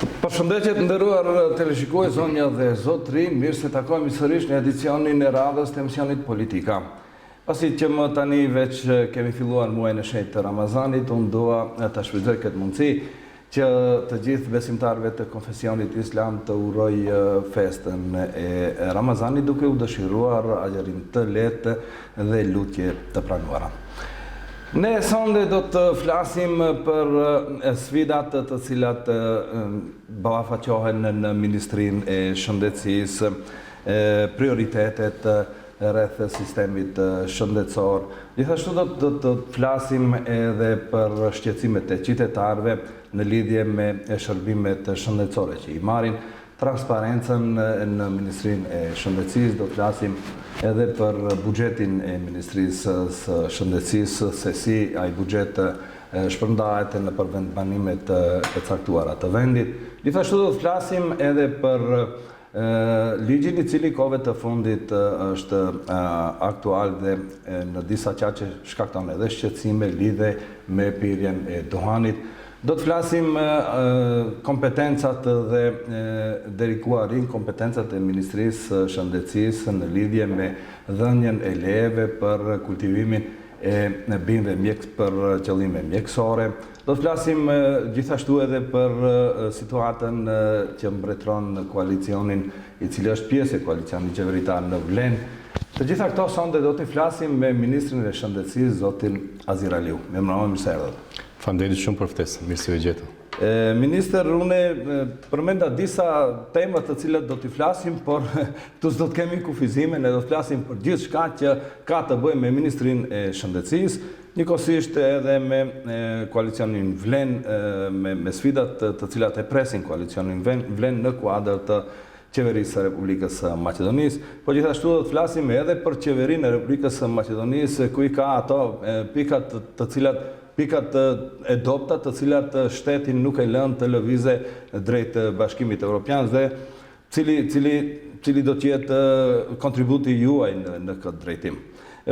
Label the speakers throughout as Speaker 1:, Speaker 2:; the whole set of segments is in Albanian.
Speaker 1: Përshëndetje të nderuar teleshikues, zonja dhe zotërin, mirë se takojmë sërish në edicionin e radhës të emisionit Politika. Pasi që më tani veç kemi filluar muajin e shenjtë të Ramazanit, unë dua të shfrytëzoj këtë mundësi që të gjithë besimtarëve të konfesionit islam të uroj festën e Ramazanit duke u dëshiruar agjerim të lehtë dhe lutje të pranuara. Ne sonde do të flasim për sfidat të cilat ballafaqohen në Ministrinë e Shëndetësisë, prioritetet rreth sistemit shëndetësor. Gjithashtu do të flasim edhe për shqetësimet e qytetarëve në lidhje me shërbimet shëndetësore që i marrin, transparencën në Ministrinë e Shëndetësisë, do të flasim edhe për buxhetin e Ministrisë së Shëndetësisë, se si ai buxhet shpërndahet në përvendbanimet e caktuara të vendit. Gjithashtu do të flasim edhe për ligjin i cili kohëve të fundit është aktual dhe në disa qaqe shkakton edhe shqetësime lidhe me pirjen e duhanit. Do të flasim kompetencat dhe derikuarin kompetencat e Ministrisë së Shëndetësisë në lidhje me dhënien e lejeve për kultivimin e bimëve mjek për qëllime mjekësore. Do të flasim gjithashtu edhe për situatën që mbretëron koalicionin i cili është pjesë e koalicionit qeveritar në Vlenë. Të gjitha këto sonde do të flasim me Ministrin e Shëndetësisë, zotin Azir Aliu. Mirëmbrëma, mirë se erdhët.
Speaker 2: Faleminderit shumë për ftesën, mirë se u gjeta.
Speaker 1: Minister, unë përmenda disa temat të cilat do t'i flasim, por këtu s'do të kemi kufizime, ne do të flasim për gjithë shka që ka të bëjë me Ministrinë e Shëndetësisë, njëkohësisht edhe me koalicionin Vlenë, me sfidat të cilat e presin koalicionin Vlenë në kuadër të Qeverisë së Republikës së Maqedonisë, por gjithashtu do të flasim edhe për Qeverinë e Republikës së Maqedonisë, ku i ka ato pikat e dobta të cilat shteti nuk e lënë të lëvizë drejt Bashkimit Evropian dhe cili do të jetë kontributi juaj në këtë drejtim.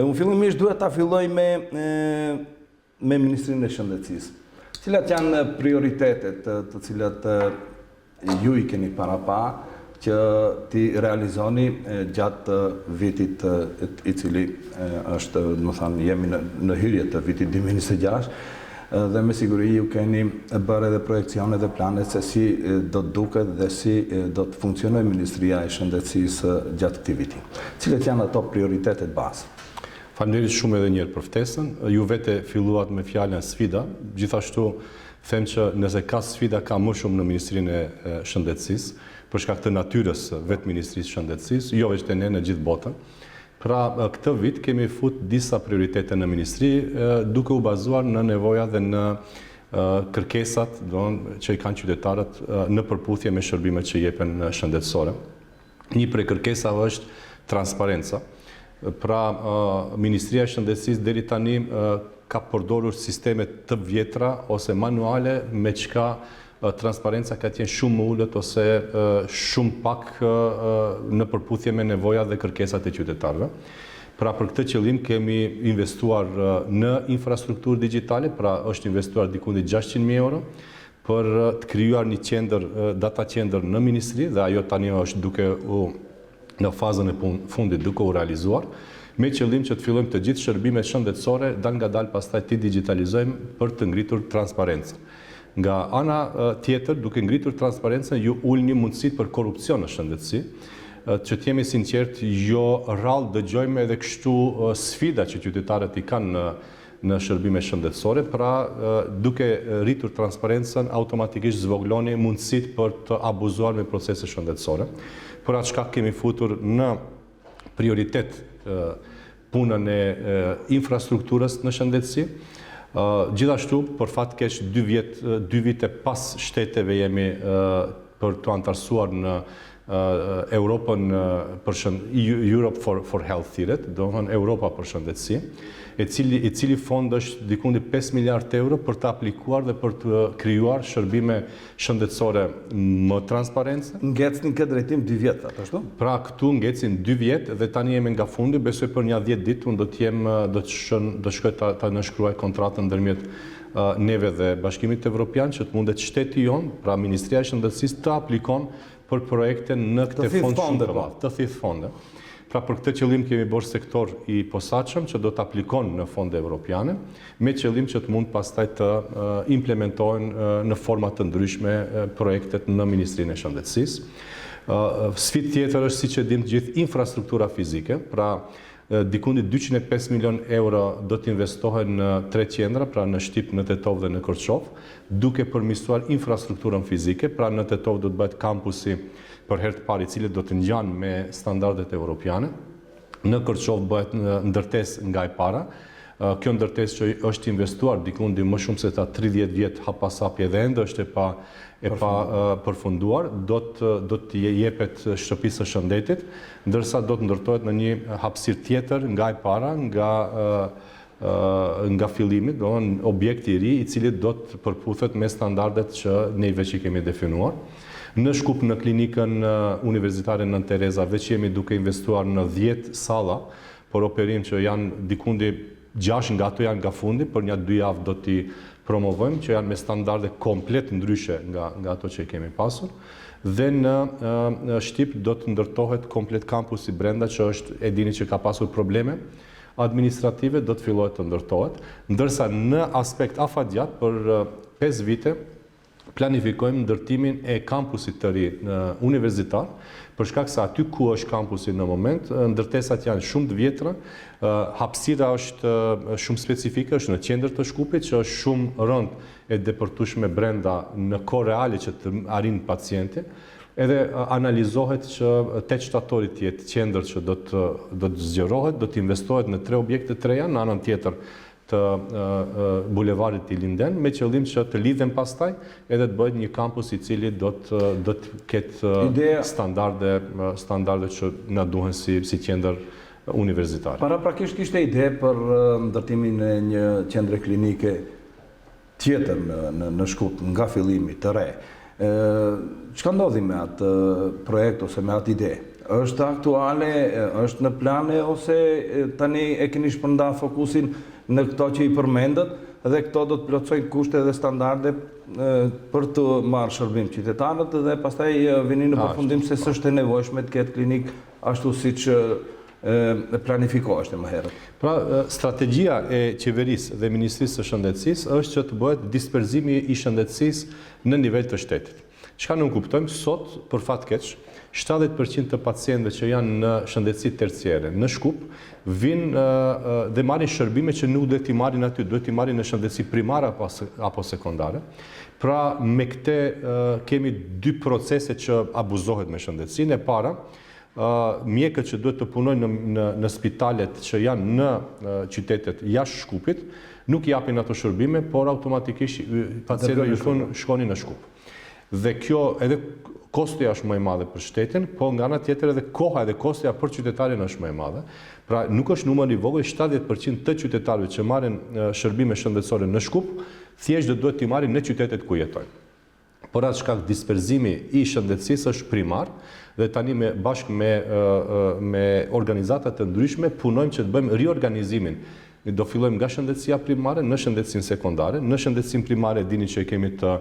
Speaker 1: Unë fillimisht duhet ta filloj me Ministrinë e Shëndetësisë. Cilat janë prioritetet të cilat ju i keni parapa që ti realizoni gjatë vitit i cili është, më thanë, jemi në hyrje të vitit 2026 dhe me siguri ju keni bërë edhe projekcione dhe plane se si do të duket dhe si do të funksionoj Ministria e Shëndetësisë gjatë këtij viti. Cilat janë ato prioritetet bazë?
Speaker 2: Faleminderit shumë edhe njëherë për ftesën. Ju vete filluat me fjalën sfida, gjithashtu them që nëse ka sfida ka më shumë në Ministrinë e Shëndetësisë, për shkak të natyrës vetë Ministrisë së Shëndetësisë, jo vetëm ne në gjithë botën. Pra, këtë vit kemi fut disa prioritete në Ministri, duke u bazuar në nevoja dhe në kërkesat që i kanë qytetarët në përputhje me shërbimet që jepen shëndetësore. Një prej kërkesave është transparenca. Pra, Ministria e Shëndetësisë deri tani ka përdorur sisteme të vjetra ose manuale me çka transparenca ka qenë shumë më ulët ose shumë pak në përputhje me nevoja dhe kërkesat e qytetarëve. Pra për këtë qëllim kemi investuar në infrastrukturë digjitale, pra është investuar diku në 600.000 euro për të krijuar një qendër, data qendër në ministri dhe ajo tani është duke në fazën e fundit duke u realizuar, me qëllim që të fillojmë të gjithë shërbimet shëndetësore dal nga dal pastaj të digitalizojmë për të ngritur transparencën. Nga ana tjetër, duke ngritur transparencën, ju ulni mundësit për korrupsion në shëndetësi, që t'jemi sinqert, jo rrallë dëgjojmë edhe kështu sfida që qytetarët i kanë në shërbime shëndetësore, pra duke rritur transparencën, automatikisht zvogloni mundësit për të abuzuar me procese shëndetësore. Për atë shkak kemi futur në prioritet punën e infrastrukturës në shëndetësi. Gjithashtu, për fat keq 2 vite pas shteteve jemi për të antarësuar në Europën Europe for Health thirret, do të thonë Europa për shëndetësi, i cili fond është diku 5 miliard euro për të aplikuar dhe për të krijuar shërbime shëndetësore më transparente.
Speaker 1: Ngecnin këtë drejtim 2 vjet, ashtu?
Speaker 2: Pra këtu ngecin 2 vjet dhe tani jemi nga fundi, besoj për një 10 ditë unë do të shkoj ta nënshkruaj kontratën ndërmjet neve dhe Bashkimit Evropian që të mundet shteti jon, pra Ministria e Shëndetësisë të aplikon për projekte në këtë fond shumë të madh, të thith fonde. Pra për këtë qëllim kemi bërë sektor i posaçëm që do të aplikon në fonde evropiane, me qëllim që të mund pastaj të implementohen në forma të ndryshme projektet në Ministrinë e Shëndetësisë. Sfidë tjetër është, siç e dim të gjithë, infrastruktura fizike, pra dikundi 205 milion euro do të investohen në 3 qendra, pra në Shtyp, në Tetov dhe në Korçov, duke përmirësuar infrastrukturën fizike, pra në Tetov do të bëhet kampusi për herë të parë i cili do të ngjan me standardet evropiane. Në Korçov bëhet ndërtesë nga e para. Kjo ndërtesë që është investuar dikundi më shumë se ta 30 vjet hapasapje dhe ende është e pa përfunduar, do të jepet shtëpisë së shëndetit, ndërsa do të ndërtohet në një hapësirë tjetër nga e para, nga fillimi, do të thonë objekti i ri i cili do të përputhet me standardet që ne veç i kemi definuar. Në Shkup, në klinikën universitare Nën Tereza, veç jemi duke investuar në 10 salla për operim që janë dikundi 6 nga ato janë nga fundi, për një 2 javë do t'i promovojmë, që janë me standarde komplet ndryshe nga ato që kemi pasur. Dhe në Shtyp do të ndërtohet komplet kampusi brenda, që është, e dini që ka pasur probleme administrative, do të fillohet të ndërtohet, ndërsa në aspekt afatgjat për 5 vite planifikojmë ndërtimin e kampusit të ri universitar, për shkak se aty ku është kampusi në moment, ndërtesat janë shumë të vjetra, hapësira është shumë specifike, është në qendër të Shkupit, që është shumë rënd e depërtueshme brenda në kohë reale që të arrin pacienti, edhe analizohet që 8 shtatorit të jetë qendër që do të zgjerohet, do të investohet në 3 objekte të reja, në anën tjetër të bulevardit i Linden, me qëllim që të lidhen pastaj edhe të bëhet një kampus i cili do të ketë standarde që na duhen si qendër universitare.
Speaker 1: Paraprakisht kishte ide për ndërtimin e një qendre klinike tjetër në Shkup nga fillimi të re. Çka ndodhi me atë projekt ose me atë ide? Është aktuale, është në plane, ose tani e keni shpërnda fokusin në këto që i përmendët, dhe këto do të plotësojnë kushte dhe standarde për të marrë shërbim qytetarët, dhe pastaj vini në përfundim se s'është e nevojshme të ketë klinik ashtu siç planifikoheshte më herët.
Speaker 2: Pra, strategjia e qeverisë dhe Ministrisë së Shëndetësisë është që të bëhet disperzimi i shëndetësisë në nivel të shtetit. Çka nuk kuptojmë sot, për fat keq, 70% të pacientëve që janë në shëndetësi terciare në Shkup vinë dhe marrin shërbime që nuk duhet t'i marrin aty, duhet t'i marrin në shëndetësi primare apo sekondare. Pra, me këte kemi 2 procese që abuzohet me shëndetësinë. E para, mjekët që duhet të punojnë në spitalet që janë në qytetet jashtë Shkupit, nuk japin ato shërbime, por automatikisht pacientët ju thonë shkoni në Shkup. Dhe kjo edhe kostja është më e madhe për shtetin, po nga ana tjetër edhe koha edhe kostja për qytetarin është më e madhe. Pra nuk është numër i vogël, 70% të qytetarëve që marrin shërbime shëndetësore në Shkup, thjesht duhet t'i marrin në qytetet ku jetojnë. Por atë shkak disperzimi i shëndetësisë është primar, dhe tani bashkë me organizata të ndryshme punojmë që të bëjmë riorganizimin. Do fillojmë nga shëndetësia primare në shëndetësinë sekondare. Në shëndetësinë primare dini që kemi të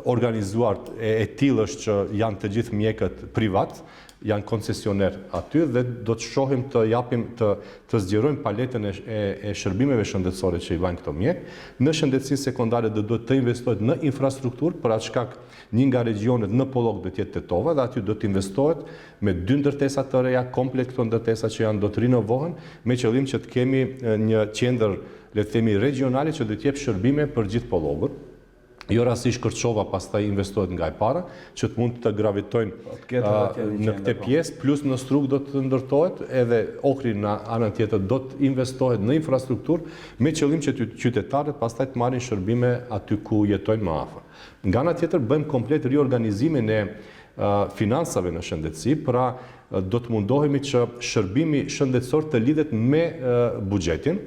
Speaker 2: organizuar e tillë është që janë të gjithë mjekët privat, janë koncesioner aty, dhe do të shohim të japim të zgjerojmë paletën e shërbimeve shëndetësore që i vajnë këto mjek. Në shëndetësinë sekondare do të investohet në infrastrukturë, për atë shkak një nga regionet në Pollok do të jetë Tetova, dhe aty do të investohet me 2 ndërtesa të reja, komplet këto ndërtesa që janë do të rinovohen, me qëllim që të kemi një qendër, le të themi, regionale që do të jep shërbime për gjithë Pollogun. Jo rastësisht Korçova pastaj investohet nga e para, që të mund të gravitojnë në këtë pjesë, plus në Strug do të ndërtohet, edhe Ohri në anën tjetër do të investohet në infrastrukturë, me qëllim që qytetarët pastaj të marrin shërbime aty ku jetojnë më afër. Nga ana tjetër bëjmë komplet riorganizimin financave në shëndetësi, pra do të mundohemi që shërbimi shëndetësor të lidhet me buxhetin.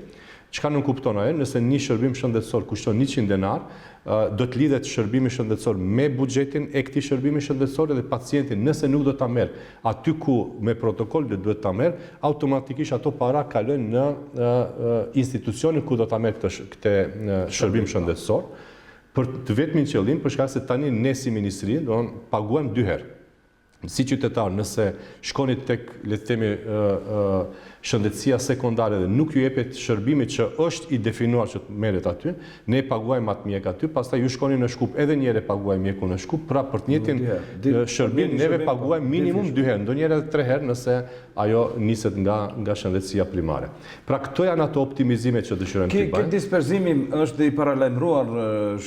Speaker 2: Çka nuk kupton ajo, nëse një shërbim shëndetësor kushton 100 denar, do të lidhet shërbimi shëndetësor me buxhetin e këtij shërbimi shëndetësor dhe pacienti nëse nuk do ta merr aty ku me protokoll duhet ta merr, automatikisht ato para kalojnë në institucionin ku do ta merr këtë shërbim shëndetësor për të vetmin qëllim, për shkak se tani ne si ministri do të paguajmë 2 herë. Si qytetar, nëse shkoni tek, le të themi, shëndetësia sekondare dhe nuk ju jepet shërbimi që është i definuar që të merret aty, ne paguajmë atë mjek aty, pastaj ju shkoni në Shkup edhe një herë paguajmë mjekun në Shkup, pra për të njëjtin shërbim neve paguajmë minimum 2 herë, ndonjëherë edhe 3 herë nëse ajo niset nga shëndetësia primare. Pra këto janë ato optimizime që dëshirojmë të bëjmë.
Speaker 1: Këtë disperzimi është i paralajmëruar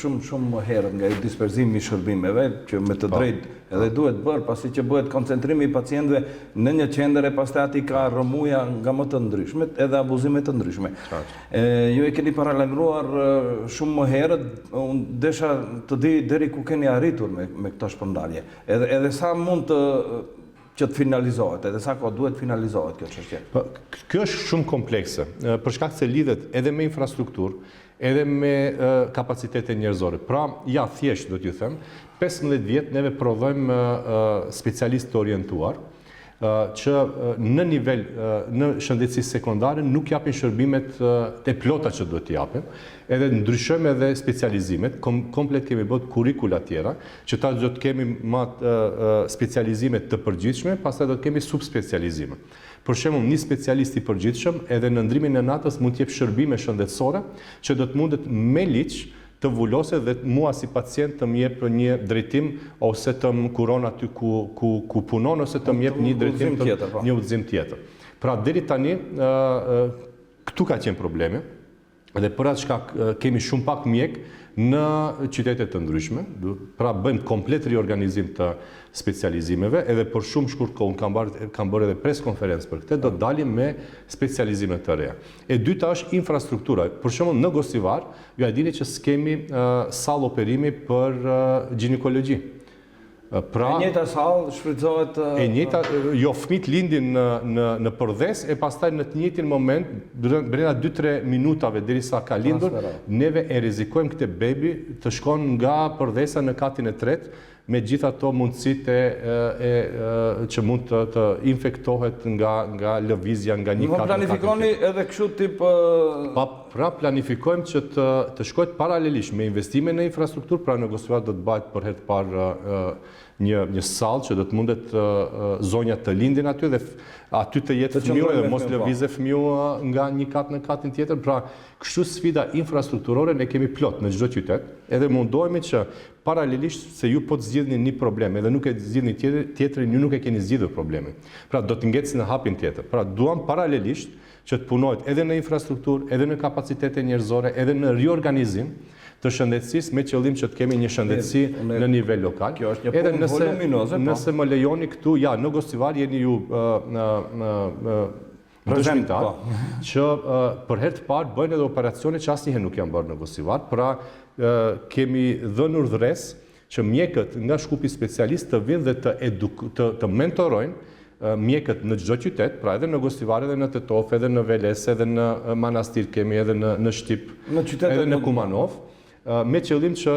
Speaker 1: shumë herët nga disperzimi i shërbimeve, që me të drejtë edhe duhet bërë, pasi që bëhet koncentrimi i pacientëve në një qendër e pastaj aty ka rrëmuja nga më të ndryshmet edhe abuzime të ndryshme. Ju e keni paralajmëruar shumë më herët, unë desha të di deri ku keni arritur me këto shpërndarje. Edhe sa mund që të finalizohet, edhe sa kohë duhet finalizohet kjo çështje.
Speaker 2: Kjo është shumë komplekse, për shkak se lidhet edhe me infrastrukturë, edhe me kapacitete njerëzore. Pra, ja thjesht do t'ju them, 15 vjet neve prodhojmë specialistë të orientuar që në nivel në shëndetësi sekondare nuk japin shërbimet e plota që duhet t'i japin, edhe ndryshojmë edhe specializimet, komplet kemi bërë kurrikula tjera, që ta do të kemi specializimet të përgjithshme, pastaj do të kemi subspecializime. Për shembull, një specialist i përgjithshëm edhe në ndrimin e natës mund të jep shërbime shëndetësore që do të mundet me ligj të vulose dhe mua si pacient të më jep një drejtim ose të më kuron aty ku punon ose të më jep një drejtim një udhëzim tjetër. Pra deri tani këtu ka qenë problemi dhe për atë shkak kemi shumë pak mjek në qytete të ndryshme, pra bëjmë komplet riorganizim të specializimeve, edhe për shumë shkurt kohë kam bërë edhe pres konferencë për këtë, do të dalim me specializime të reja. E dyta është infrastruktura. Për shembull në Gosivar, ju e dini që s'kemi sallë operimi për ginekologji.
Speaker 1: E njëjta sallë shfrytëzohet
Speaker 2: e njëjta, jo, fëmijët lindin në përdhes e pastaj në të njëjtin moment brenda 2-3 minutave derisa ka lindur, neve e rrezikojmë këtë bebi të shkon nga përdhesa në katin e tretë me gjitha ato mundësitë që mund të infektohet nga lëvizja nga një kat.
Speaker 1: Planifikoni edhe kështu tip
Speaker 2: pra planifikojmë që të shkohet paralelisht me investime në infrastrukturë, pra në Gosivar do të bëhet për herë të parë një sallë që do të mundet zonja të lindin aty dhe aty të jetë fëmiu dhe mos lëvizë fëmiu nga një kat në katin tjetër. Pra, kështu sfida infrastrukturore ne kemi plot në çdo qytet, edhe mundohemi që paralelisht se ju po të zgjidhni një problem edhe nuk e zgjidhni tjetrin, ju nuk e keni zgjidhur problemin. Pra, do të ngecni në hapin tjetër. Pra, duam paralelisht që të punohet edhe në infrastrukturë, edhe në kapacitete njerëzore, edhe në riorganizim të shëndetësisë me qëllim që të kemi një shëndetësi në nivel lokal.
Speaker 1: Kjo është një punë voluminoze.
Speaker 2: Nëse më lejoni këtu, ja, në Gosivar jeni ju dëshmitar, që për herë të parë bëjnë edhe operacione që asnjëherë nuk janë bërë në Gosivar, pra kemi dhënë urdhëres që mjekët nga Shkupi specialist të vinë dhe të mentorojnë mjekët në çdo qytet, pra edhe në Gosivar, edhe në Tetov, edhe në Veles, edhe në Manastir kemi, edhe në Shtip, edhe në Kumanov, me qëllim që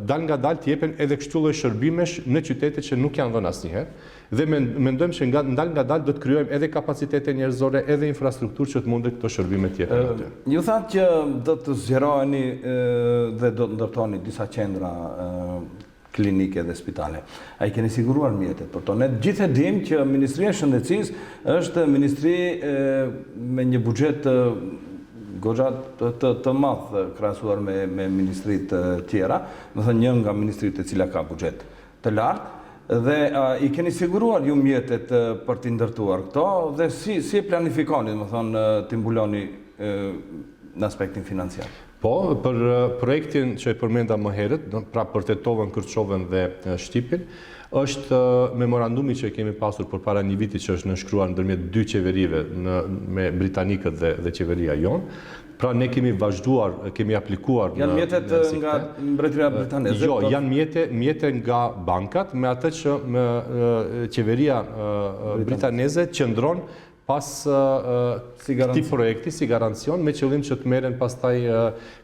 Speaker 2: dal nga dal të jepen edhe kështu lloj shërbimesh në qytete që nuk janë dhënë asnjëherë, dhe mendojmë që dal nga dal do të krijojmë edhe kapacitete njerëzore, edhe infrastrukturë që të mundet këto shërbime të jepen aty.
Speaker 1: Ju thatë që do të zgjeroheni dhe do të ndërtoni disa qendra klinike dhe spitale. A i keni siguruar mjetet për to? Ne gjithë e dim që Ministria e Shëndetësisë është ministri me një buxhet goxhat të madh krahasuar me ministritë tjera, do thënë një nga ministritë e cila ka buxhet të lartë, dhe i keni siguruar ju mjetet për t'i ndërtuar këto, dhe si planifikoni, do thënë, t'i mbuloni në aspektin financiar.
Speaker 2: Po, për projektin që e përmenda më herët, pra për Tetovën, Kërçovën dhe Shtypin, është memorandumi që kemi pasur përpara një viti që është nënshkruar ndërmjet dy qeverive me britanikët dhe qeveria jonë. Pra ne kemi vazhduar, kemi aplikuar
Speaker 1: Janë mjetet nga Mbretëria Britaneze?
Speaker 2: Jo, janë mjete nga bankat, me atë që qeveria britaneze qëndron pas këtij projekti si garancion, me qëllim që të merren pastaj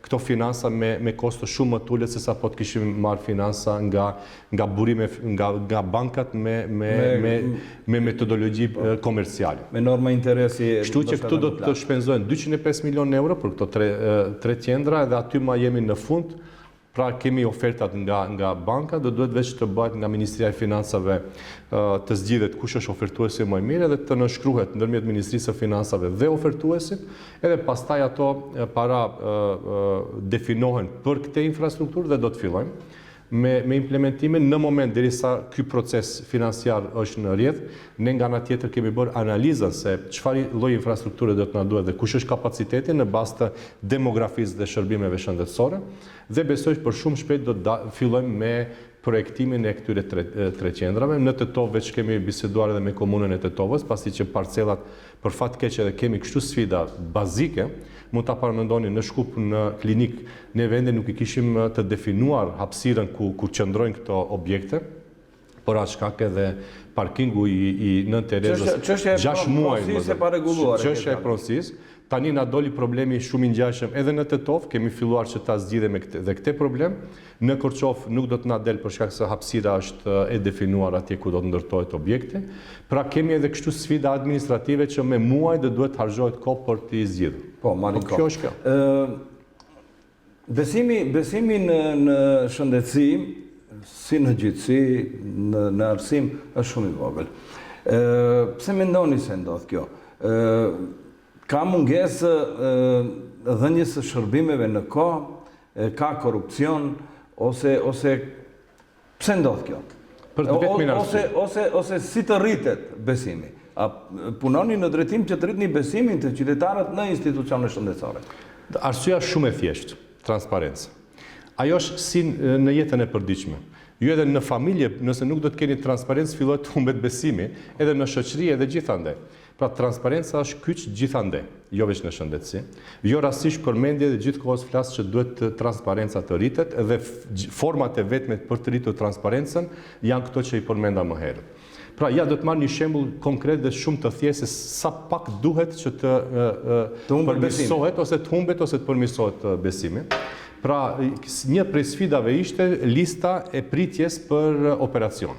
Speaker 2: këto financa me kosto shumë më të ulët se sa po të kishim marrë financa nga burime nga bankat me metodologji komerciale.
Speaker 1: Me norma interesi.
Speaker 2: Kështu që këtu do të shpenzohen 205 milionë euro për këto tre qendra dhe aty ma jemi në fund. Pra kemi ofertat nga banka, do duhet veç të bëhet nga Ministria e Financave të zgjidhet kush është ofertuesi më i mirë dhe të nënshkruhet ndërmjet Ministrisë së Financave dhe ofertuesit, edhe pastaj ato para definohen për këtë infrastrukturë dhe do të fillojmë me implementimin në moment derisa ky proces financiar është në rrjedh. Ne nga ana tjetër kemi bërë analizën se çfarë lloj infrastrukture do të na duhet dhe kush është kapaciteti në bazë të demografisë dhe shërbimeve shëndetësore dhe besoj për shumë shpejt do të fillojmë me projektimin e këtyre tre qendrave. Në Tetovë veç kemi biseduar edhe me komunën e Tetovës, pasi që parcelat për fat keq edhe kemi kështu sfida bazike. Mund ta paramendoni në Shkup, në klinik, ne vende nuk i kishim të definuar hapësirën ku qëndrojnë këto objekte, por atë shkak edhe parkingu i Nën Terezës 6 muaj çështja e pronësisë. Tani na doli problemi shumë i ngjashëm edhe në Tetovë, kemi filluar që ta zgjidhemi dhe këtë problem. Në Kërçov nuk do të na del për shkak se hapësira është e definuar atje ku do të ndërtohet objekti. Pra kemi edhe kështu sfida administrative që me muaj do duhet harxohet kohë për t'i zgjidhur.
Speaker 1: Po, marrin kohë.
Speaker 2: Kjo është kjo.
Speaker 1: Besimi në shëndetësi, si në gjithësi, në arsim, është shumë i vogël. Pse mendoni se ndodh kjo? Ka mungesë dhënies së shërbimeve në kohë, ka korrupsion, ose pse ndodh kjo?
Speaker 2: Për të vetmin arsye.
Speaker 1: Ose si të rritet besimi? A punoni në drejtim që të rritni besimin të qytetarët në institucionet shëndetësore?
Speaker 2: Arsyeja shumë e thjeshtë, transparencë. Ajo është si në jetën e përditshme. Ju edhe në familje, nëse nuk do të keni transparencë, fillohet të humbet besimi, edhe në shoqëri edhe gjithandej. Pra transparenca është kyç gjithandej, jo vetëm në shëndetësi. Jo rastësisht përmendje dhe gjithkohës flas që duhet transparenca të rritet dhe format e vetme për të rritur transparencën janë këto që i përmenda më herët. Pra ja do të marr një shembull konkret dhe shumë të thjeshtë se sa pak duhet që të përmirësohet ose të humbet ose të përmirësohet besimi. Pra një prej sfidave ishte lista e pritjes për operacion.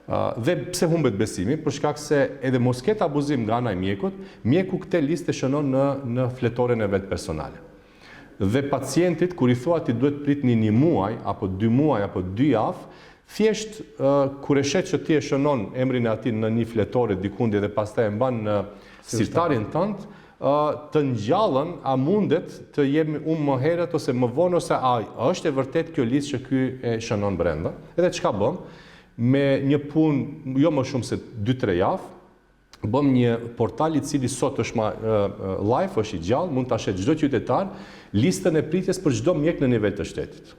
Speaker 2: Dhe pse humbet besimi, për shkak se edhe mos ketë abuzim nga ana e mjekut, mjeku këtë listë shënon në fletoren e vet personale. Dhe pacientit, kur i thua ti duhet pritni një muaj, apo 2 muaj, apo 2 javë, thjesht kur e shet që ti e shënon emrin e atij në një fletore dikundi dhe pastaj e mban në sirtarin tënd, të ngjallën a mundet të jemi më herët ose më vonë ose a është e vërtet kjo listë që ky e shënon brenda. Edhe çka bëm? Me një punë jo më shumë se 2-3 javë, bëm një portal i cili sot është live, është i gjallë, mund ta shet çdo qytetar listën e pritjes për çdo mjek në nivel të shtetit.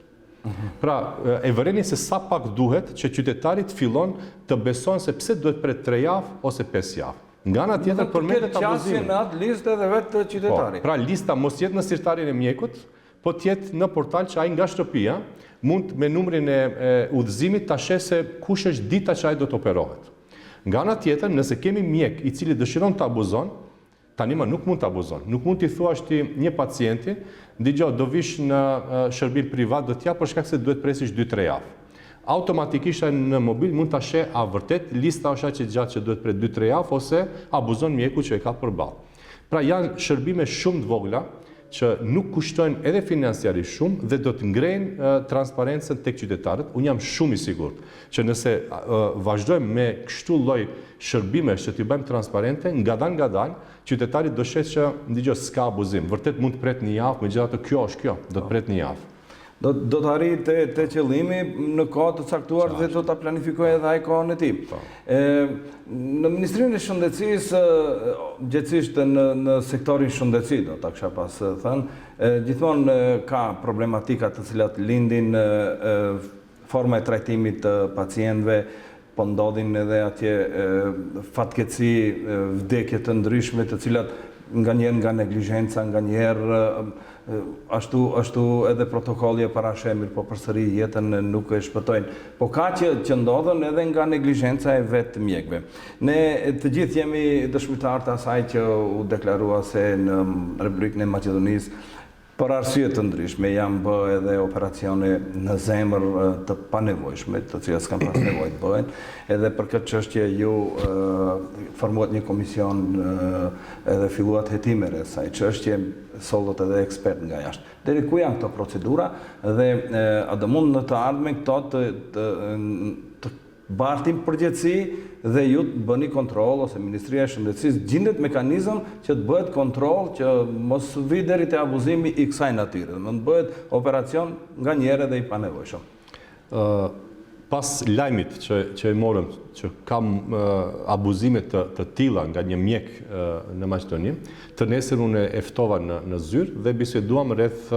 Speaker 2: Pra, e vëreni se sa pak duhet që qytetarit fillon të beson se pse duhet pret 3 javë ose 5 javë. Nga ana tjetër përmendet abuzimi.
Speaker 1: Në atë listë edhe vetë qytetari.
Speaker 2: Pra lista mos jetë në sirtarin e mjekut, po të jetë në portal që ai nga shtëpia mund me numrin e udhëzimit ta sheh se kush është dita që ai do të operohet. Nga ana tjetër, nëse kemi mjek i cili dëshiron të abuzon, tani më nuk mund të abuzon. Nuk mund t'i thuash ti një pacienti, dëgjoj, do vish në shërbim privat, do t'ja për shkak se duhet presish 2-3 javë. Automatikisht në mobil mund ta sheh a vërtet lista është aq e gjatë që duhet pret 2-3 javë ose abuzon mjeku që e ka përballë. Pra janë shërbime shumë të vogla që nuk kushtojnë edhe financiarisht shumë dhe do të ngrejnë transparencën tek qytetarët. Unë jam shumë i sigurt që nëse vazhdojmë me kështu lloj shërbimesh që t'i bëjmë transparente, ngadalë qytetarit do sheh që dëgjoj s'ka abuzim. Vërtet mund të pret një javë, megjithatë kjo është kjo, do të pret një javë.
Speaker 1: Do të arrijë te qëllimi në kohë të caktuar dhe do ta planifikojë edhe ai kohën e tij. Në Ministrinë e Shëndetësisë, gjithsesi në sektorin shëndetësi, do ta kisha pas thënë, gjithmonë ka problematika të cilat lindin forma e trajtimit të pacientëve, po ndodhin edhe atje fatkeqësi, vdekje të ndryshme të cilat nganjëherë nga neglizhenca, nganjëherë ashtu edhe protokolli e parashemir, po përsëri jetën nuk e shpëtojnë. Po ka që ndodhen edhe nga neglizhenca e vetë mjekëve. Ne të gjithë jemi dëshmitar të asaj që u deklarua se në Republikën e Maqedonisë për arsye të ndryshme janë bë edhe operacione në zemër të panevojshme, të cilat s'kan pas nevojë të bëhen, edhe për këtë çështje ju formuat një komision edhe filluat hetimere saj çështje, sollët edhe ekspert nga jashtë. Deri ku janë këto procedura dhe a do mund në të ardhmen këto të bartin përgjegjësi dhe ju të bëni kontroll ose Ministria e Shëndetësisë gjendet mekanizëm që të bëhet kontroll që mos vi deri te abuzimi i kësaj natyre, do të bëhet operacion nganjëherë dhe i panevojshëm.
Speaker 2: Pas lajmit që e morëm që kam abuzime të tilla nga një mjek në Maqedoni, të nesër unë e ftova në zyrë dhe biseduam rreth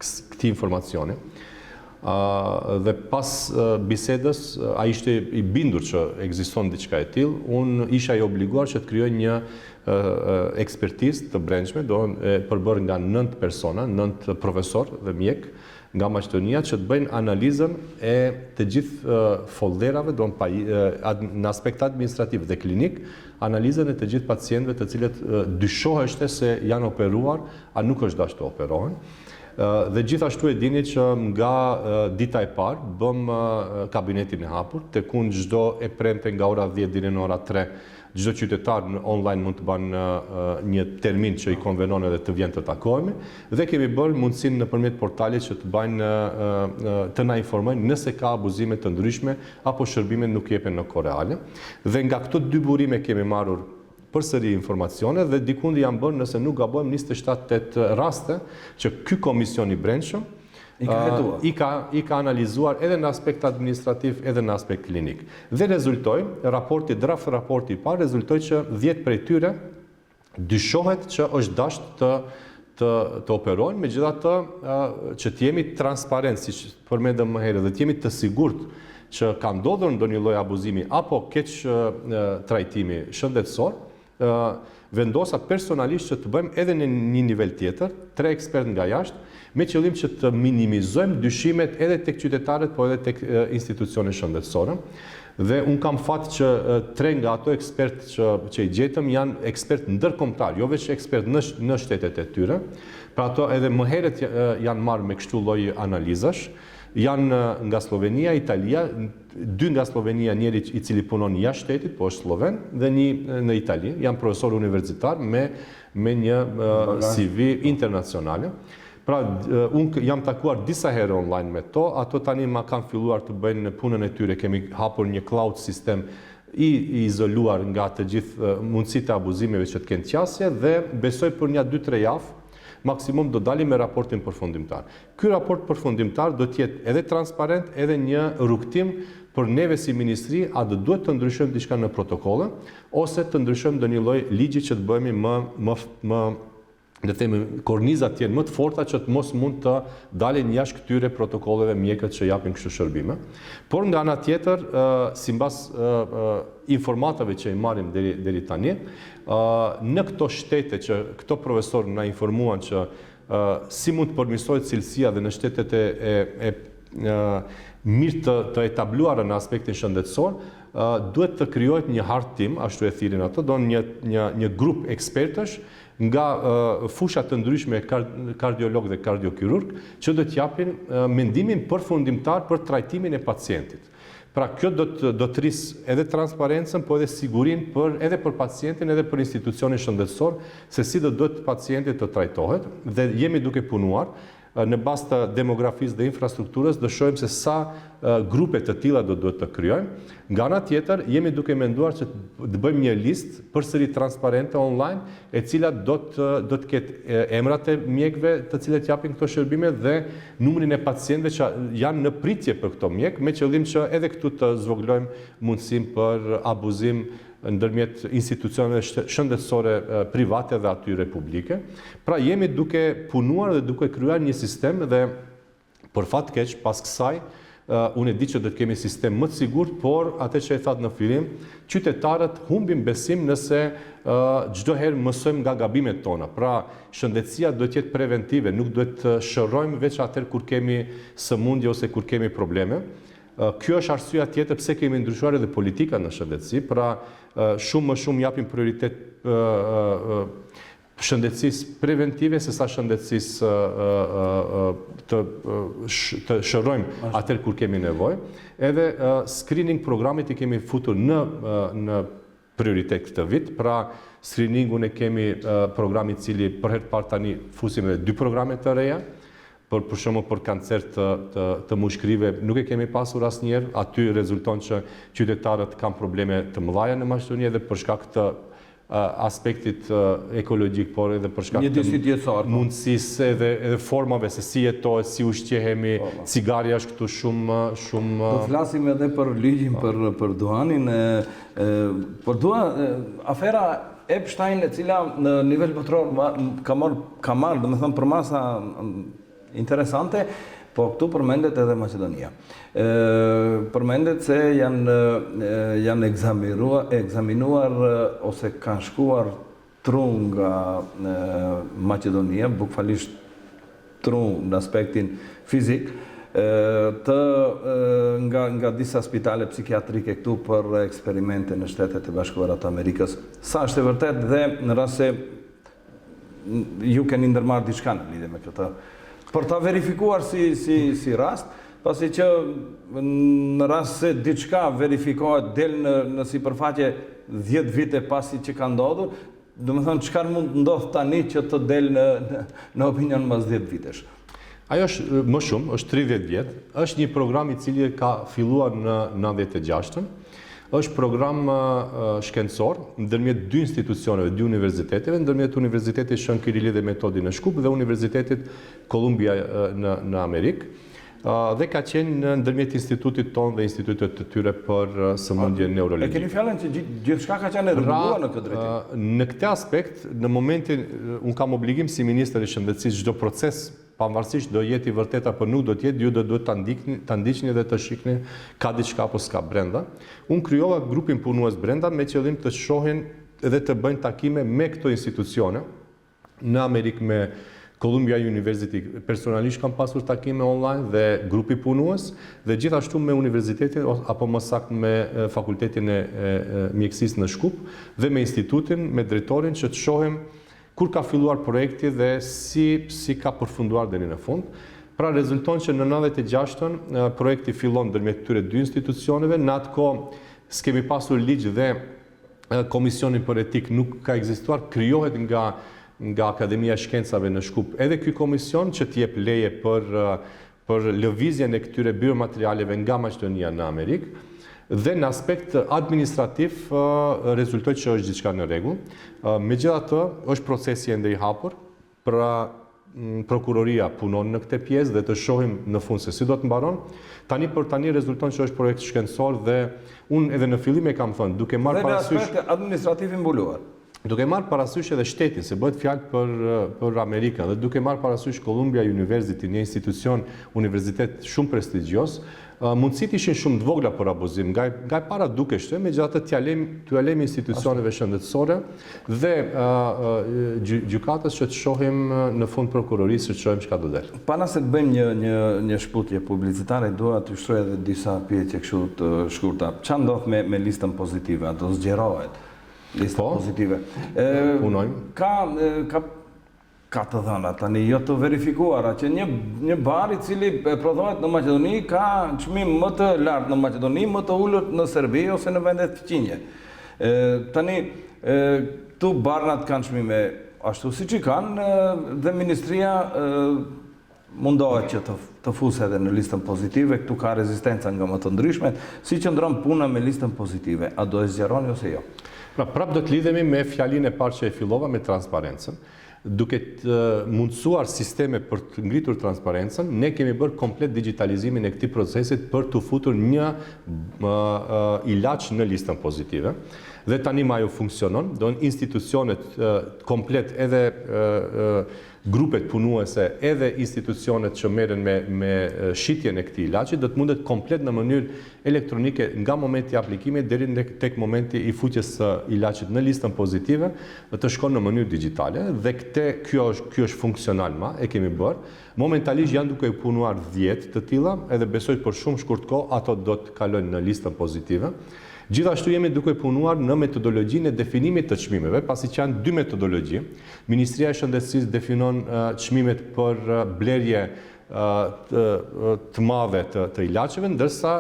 Speaker 2: këtij informacioni. Dhe pas bisedës, a ishte i bindur që ekziston diçka e tillë, unë isha i obliguar që të krijoj një ekspertizë të brendshme, përbërë nga 9 persona, 9 profesor dhe mjek nga Maqedonia, që të bëjnë analizën e të gjithë folderave, në aspekt administrativ dhe klinik, analizën e të gjithë pacientëve të cilët dyshoheshte se janë operuar, a nuk është dashur të operohen. Dhe gjithashtu e dini që nga dita e parë bëm kabinetin e hapur, tek unë çdo e premte nga ora 10 deri në ora 3, çdo qytetar në online mund të banë një termin që i konvenon edhe të vjen të takohemi, dhe kemi bërë mundësinë nëpërmjet portalit që të bajnë të na informojnë nëse ka abuzime të ndryshme apo shërbimet nuk jepen në kohë reale. Dhe nga këto 2 burime kemi marrur përsëri informacione dhe dikundi janë bërë, nëse nuk gabojmë, 27-8 raste që ky komision i brendshëm i ka analizuar edhe në aspekt administrativ edhe në aspekt klinik. Dhe rezultoi, draft raporti i parë rezultoi që 10 prej tyre dyshohet që është dashur të operojnë, megjithatë që të jemi transparent, siç përmendëm më herët, dhe të jemi të sigurt që ka ndodhur ndonjë lloj abuzimi apo keq trajtimi shëndetësor, vendosa personalisht që të bëjmë edhe në një nivel tjetër, 3 ekspert nga jashtë, me qëllim që të minimizojmë dyshimet edhe tek qytetarët, po edhe tek institucionet shëndetësore. Dhe unë kam fat që 3 nga ato ekspert që i gjetëm janë ekspert ndërkombëtar, jo vetëm ekspert në shtetet e tyre. Pra ato edhe më herët janë marrë me kështu lloj analizash. Janë nga Slovenia, Italia, 2 nga Slovenia, njëri i cili punon jashtë shtetit, po është sloven, dhe një në Itali, janë profesor universitar me një CV internacionale. Pra, unë jam takuar disa herë online me ato tani ma kanë filluar të bëjnë në punën e tyre, kemi hapur një cloud sistem i izoluar nga të gjithë mundësitë e abuzimeve që të kenë qasje, dhe besoj për një 2-3 javë, maksimum do dalim me raportin përfundimtar. Ky raport përfundimtar do të jetë edhe transparent, edhe një rrugtim për neve si ministri, a do duhet të ndryshojmë diçka në protokolle, ose të ndryshojmë ndonjë lloj ligji që të bëhemi më le të themi kornizat të jenë më të forta që të mos mund të dalin jashtë këtyre protokolleve mjekët që japin kështu shërbime. Por nga ana tjetër, sipas informatave që i marrim deri tani, në këto shtete që këto profesorë na informuan që si mund të përmirësohet cilësia dhe në shtetet e mirë të etabluara në aspektin shëndetësor, duhet të krijohet një hard team, ashtu e thirrin ato, do një grup ekspertësh nga fushat të ndryshme kardiolog dhe kardiokirurg, që do të japin mendimin përfundimtar për trajtimin e pacientit. Pra kjo do të rrisë edhe transparencën, po edhe sigurinë edhe për pacientin, edhe për institucionin shëndetësor, se si do duhet pacienti të trajtohet, dhe jemi duke punuar në bazë të demografisë dhe infrastrukturës, do shohim se sa grupe të tilla do duhet të krijojmë. Nga ana tjetër, jemi duke menduar që të bëjmë një listë përsëri transparente online, e cila do të ketë emrat e mjekëve të cilët japin këto shërbime dhe numrin e pacientëve që janë në pritje për këto mjek, me qëllim që edhe këtu të zvoglojmë mundësinë për abuzim ndërmjet institucioneve shëndetësore private dhe atyre publike. Pra jemi duke punuar dhe duke krijuar një sistem dhe për fat keq pas kësaj unë e di që do të kemi sistem më të sigurt, por atë që e thatë në fillim, qytetarët humbin besim nëse çdo herë mësojmë nga gabimet tona. Pra, shëndetësia duhet të jetë preventive, nuk duhet të shërojmë veç atëherë kur kemi sëmundje ose kur kemi probleme. Kjo është arsyeja tjetër pse kemi ndryshuar edhe politika në shëndetësi, pra shumë më shumë japim prioritet shëndetësisë preventive se sa shëndetësisë të shërojmë atëherë kur kemi nevojë. Edhe screening programit i kemi futur në prioritet këtë vit, pra screeningun e kemi programi i cili për herë të parë tani fusim edhe 2 programe të reja. Për shembull për kancer të mushkërive nuk e kemi pasur asnjëherë. Aty rezulton që qytetarët kanë probleme të mëdha në Maqedoni edhe për shkak të aspektit ekologjik, por edhe për shkak të mundësisë edhe formave se si jetohet, si ushqehemi, cigaria është këtu shumë.
Speaker 1: Do flasim edhe për ligjin për duanin. Afera Epstein, e cila në nivel botror ka marrë, domethënë përmasa interesante, po këtu përmendet edhe Maqedonia. Përmendet se janë ekzaminuar ose kanë shkuar tru nga Maqedonia, bukfalisht tru në aspektin fizik, nga disa spitale psikiatrike këtu për eksperimente në Shtetet e Bashkuara të Amerikës. Sa është e vërtet dhe në rast se ju keni ndërmarrë diçka në lidhje me këtë, për ta verifikuar si rast, pasi që në rast se diçka verifikohet del në sipërfaqe 10 vite pasi që ka ndodhur, do me thënë çfarë mund ndodh tani që të del në opinion mas 10 vitesh?
Speaker 2: Ajo është më shumë, është 30 vjet, është një program i cili ka filluar në 96-ën. Është program shkencor ndërmjet 2 institucioneve, 2 universiteteve, ndërmjet Universitetit Shën Kirili dhe Metodi në Shkup dhe Universitetit Columbia në Amerikë. Dhe ka qenë ndërmjet institutit tonë dhe institutet të tyre për sëmundje neurologjike.
Speaker 1: E keni fjalën që gjithçka ka qenë rregulluar në këtë drejtim?
Speaker 2: Në këtë aspekt, në momentin unë kam obligim si ministër i shëndetësisë, çdo proces pavarësisht do jetë i vërtet apo nuk do të jetë, ju do duhet ta ndiqni dhe të shikni ka diçka apo s'ka brenda. Unë krijova grupin punues brenda me qëllim të shohin dhe të bëjnë takime me këto institucione. Në Amerikë me Columbia University personalisht kam pasur takime online dhe grupi punues dhe gjithashtu me universitetin apo më saktë me fakultetin e mjekësisë në Shkup dhe me institutin, me drejtorin që të shohim kur ka filluar projekti dhe si ka përfunduar deri në fund. Pra rezulton që në 96-ën projekti fillon ndërmjet këtyre 2 institucioneve. Në atë kohë s'kemi pasur ligj dhe Komisioni për Etik nuk ka ekzistuar, krijohet nga Akademia e Shkencave në Shkup edhe ky komision që t'jep leje për lëvizjen e këtyre biomaterialeve nga Maqedonia në Amerikë. Dhe në aspekt administrativ rezultoi që është diçka në rregull. Megjithatë, është procesi ende i hapur, pra prokuroria punon në këtë pjesë dhe të shohim në fund se si do të mbaron. Tani rezulton që është projekt shkencor dhe unë edhe në fillim e kam thënë, duke marrë parasysh
Speaker 1: dhe në aspekt administrativ i mbuluar.
Speaker 2: Duke marrë parasysh edhe shtetin, se bëhet fjalë për Amerikën, dhe duke marrë parasysh Columbia University, një institucion, universitet shumë prestigjos, mundësitë ishin shumë të vogla për abuzim, nga para dukeshte, megjithatë t'ia lejmë institucioneve shëndetësore dhe gjykatës që të shohim në fund prokurorisë që të shohim çka do del.
Speaker 1: Para se të bëjmë një shputje publicitare, dua t'ju shtroj edhe disa pyetje kështu të shkurta. Çfarë ndodh me listën pozitive? A do zgjerohet lista pozitive?
Speaker 2: Punojmë.
Speaker 1: Ka të dhëna tani jo të verifikuara që një bar i cili prodhohet në Maqedoni ka çmim më të lartë në Maqedoni, më të ulët në Serbi ose në vendet fqinje. Tani këtu barnat kanë çmime ashtu siç i kanë dhe ministria mundohet që të fusë edhe në listën pozitive, këtu ka rezistenca nga më të ndryshmet, si që ndronë puna me listën pozitive, a do e zgjeroni ose jo?
Speaker 2: Pra, prap do të lidhemi me fjalinë e parë që e fillova me transparencën. Duke të mundësuar sisteme për të ngritur transparencën, ne kemi bërë komplet digitalizimin e këtij procesit për të futur një ilaç në listën pozitive. Dhe tani ma ju funksionon, do në institucionet komplet edhe grupet punuese edhe institucionet që merren me shitjen e këtij ilaçi do të mundet komplet në mënyrë elektronike nga momenti i aplikimit deri tek momenti i futjes së ilaçit në listën pozitive të shkon në mënyrë digjitale dhe kjo është funksional e kemi bërë. Momentalisht janë duke punuar 10 të tilla, edhe besoj për shumë shkurt kohë ato do të kalojnë në listën pozitive. Gjithashtu jemi duke punuar në metodologjinë e definimit të çmimeve, pasi që janë dy metodologji. Ministria e Shëndetësisë definon çmimet për blerje të madhe të ilaçeve, ndërsa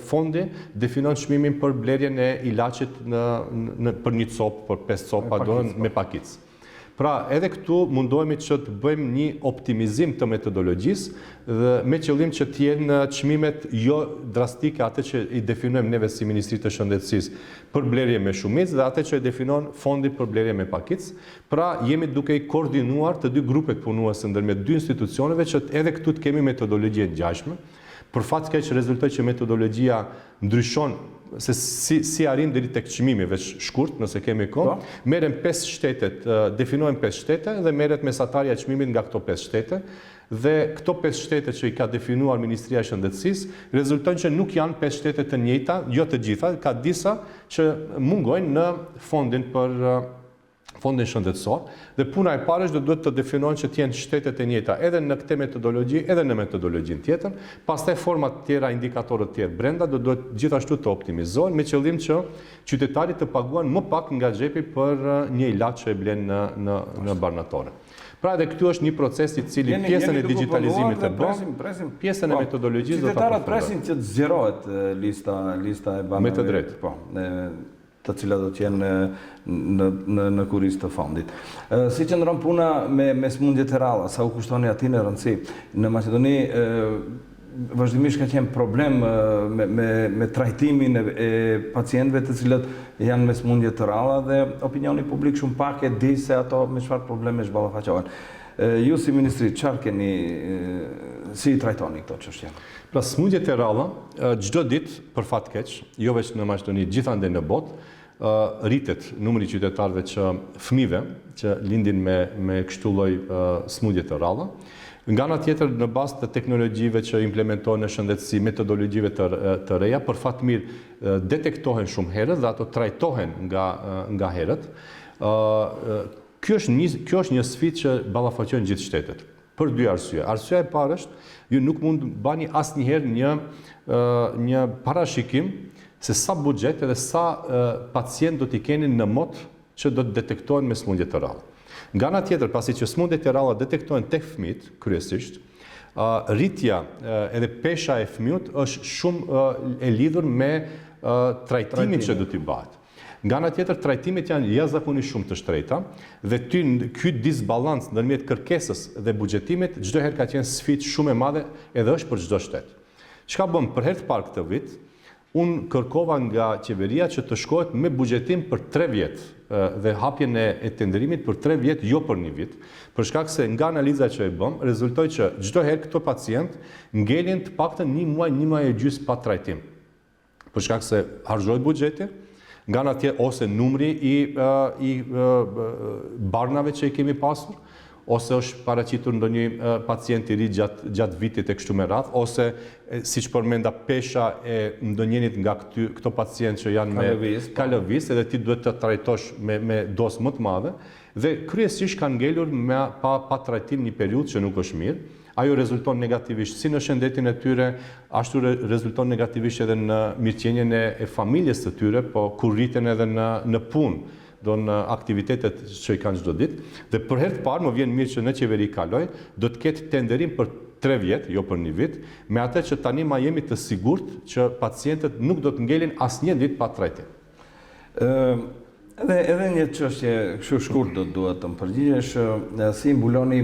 Speaker 2: fondi definon çmimin për blerjen e ilaçit për një copë, për 5 copa me pakicë. Pra, edhe këtu mundohemi që të bëjmë një optimizim të metodologjisë dhe me qëllim që të jenë çmimet jo drastike atë që i definojmë neve si Ministri të Shëndetësisë për blerje me shumicë dhe atë që i definon fondi për blerje me pakicë. Pra, jemi duke i koordinuar të dy grupet punuese ndërmjet dy institucioneve që edhe këtu të kemi metodologji të ngjashme. Për fat keq rezultoi që metodologjia ndryshon se si arrim deri tek çmimi, veç shkurt nëse kemi kohë. Merren 5 shtetet, definojnë 5 shtete dhe merret mesatarja e çmimit nga këto 5 shtete. Dhe këto 5 shtete që i ka definuar Ministria e Shëndetësisë, rezulton që nuk janë 5 shtete të njëjta, jo të gjitha, ka disa që mungojnë në fondin shëndetësor, dhe puna e parë është duhet të definojnë që të jenë shtetet e njëjta edhe në këtë metodologji, edhe në metodologjinë tjetër. Pastaj format tjera, indikatorët tjerë brenda do duhet gjithashtu të optimizohen me qëllim që qytetarit të paguan më pak nga xhepi për një ilaç që e blen në barnatore. Pra edhe këtu është një proces i cili pjesën e digitalizimit e bën, pjesën e metodologjisë do ta
Speaker 1: qytetarët presin që të zgjerohet lista e banave.
Speaker 2: Me të drejtë.
Speaker 1: Po, të cilat do të jenë në kurisë të fondit. Si qëndron puna me smundjet e ralla, sa u kushtoni ati në rëndësi? Në Maqedoni vazhdimisht ka qenë problem me trajtimin e pacientëve të cilët janë me smundje të ralla dhe opinioni publik shumë pak e di se ato me çfarë probleme zhballafaqohen. Ju si ministri, çfarë keni, si i trajtoni këto çështje?
Speaker 2: Pra, smundjet e ralla, çdo ditë për fat keq, jo vetëm në Maqedoni, gjithandej në botë, rritet numri i qytetarëve fëmijëve që lindin me kështu lloj smundje të ralla. Nga ana tjetër, në bazë të teknologjive që implementohen në shëndetësi, metodologjive të reja, për fat mirë detektohen shumë herët dhe ato trajtohen nga herët. Kjo është një sfidë që ballafaqojnë gjithë shtetet. Për dy arsye. Arsyeja e parë është, ju nuk mund bani asnjëherë një parashikim se sa buxhet edhe sa pacient do t'i keni në mot që do të detektohen me smundje të ralla. Nga ana tjetër, pasi që smundjet e ralla detektohen tek fëmijët kryesisht, rritja edhe pesha e fëmijët është shumë e lidhur me trajtimin që do t'i bëhet. Nga ana tjetër, trajtimet janë jashtëzakonisht shumë të shtrejta dhe ky disbalans ndërmjet kërkesës dhe buxhetimit çdo herë ka qenë sfidë shumë e madhe edhe është për çdo shtet. Çka bëm për herë të parë këtë vit? Unë kërkova nga qeveria që të shkohet me buxhetim për 3 vjet dhe hapjen e tenderimit për 3 vjet, jo për 1 vit, për shkak se nga analiza që e bëm, rezultoi që çdo herë këto pacient ngelin të paktën 1 muaj e gjys pa trajtim. Për shkak se harxhohet buxheti, nga ana tjetër ose numri i barnave që i kemi pasur, ose është paraqitur ndonjë pacient i ri gjatë vitit e kështu me radhë, ose siç përmenda pesha e ndonjënit nga këto pacient që janë ka lëviz, edhe ti duhet të trajtosh me dosë më të madhe, dhe kryesisht kanë ngelur pa trajtim një periudhë që nuk është mirë. Ajo rezulton negativisht si në shëndetin e tyre, ashtu rezulton negativisht edhe në mirëqenjen e familjes të tyre, po kur rriten edhe në punë, do në aktivitetet që i kanë çdo ditë. Dhe për herë të parë, më vjen mirë që në qeveri kaloj, do të ketë tenderim për 3 vjet, jo për 1 vit, me atë që tani ma jemi të sigurt që pacientët nuk do të ngelin asnjë ditë pa trajtim.
Speaker 1: Edhe një çështje kështu shkurt do duhet të më përgjigjesh, si mbuloni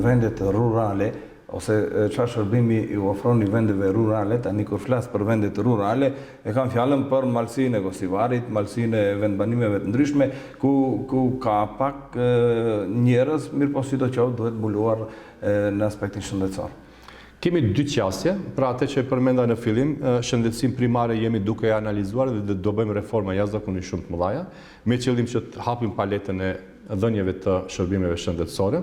Speaker 1: vendet rurale ose çfarë shërbimi i ofroni vendeve rurale, tani kur flas për vendet rurale, e kam fjalën për malsinë e Gosivarit, malsinë e vendbanimeve të ndryshme, ku ka pak njerëz, mirë po sidoqoftë duhet mbuluar në aspektin shëndetësor.
Speaker 2: Kemi dy qasje, pra atë që e përmenda në fillim, shëndetësim primare jemi duke analizuar dhe do bëjmë reforma jashtëzakonisht shumë të mëdha, me qëllim që të hapim paletën e dhënieve të shërbimeve shëndetësore.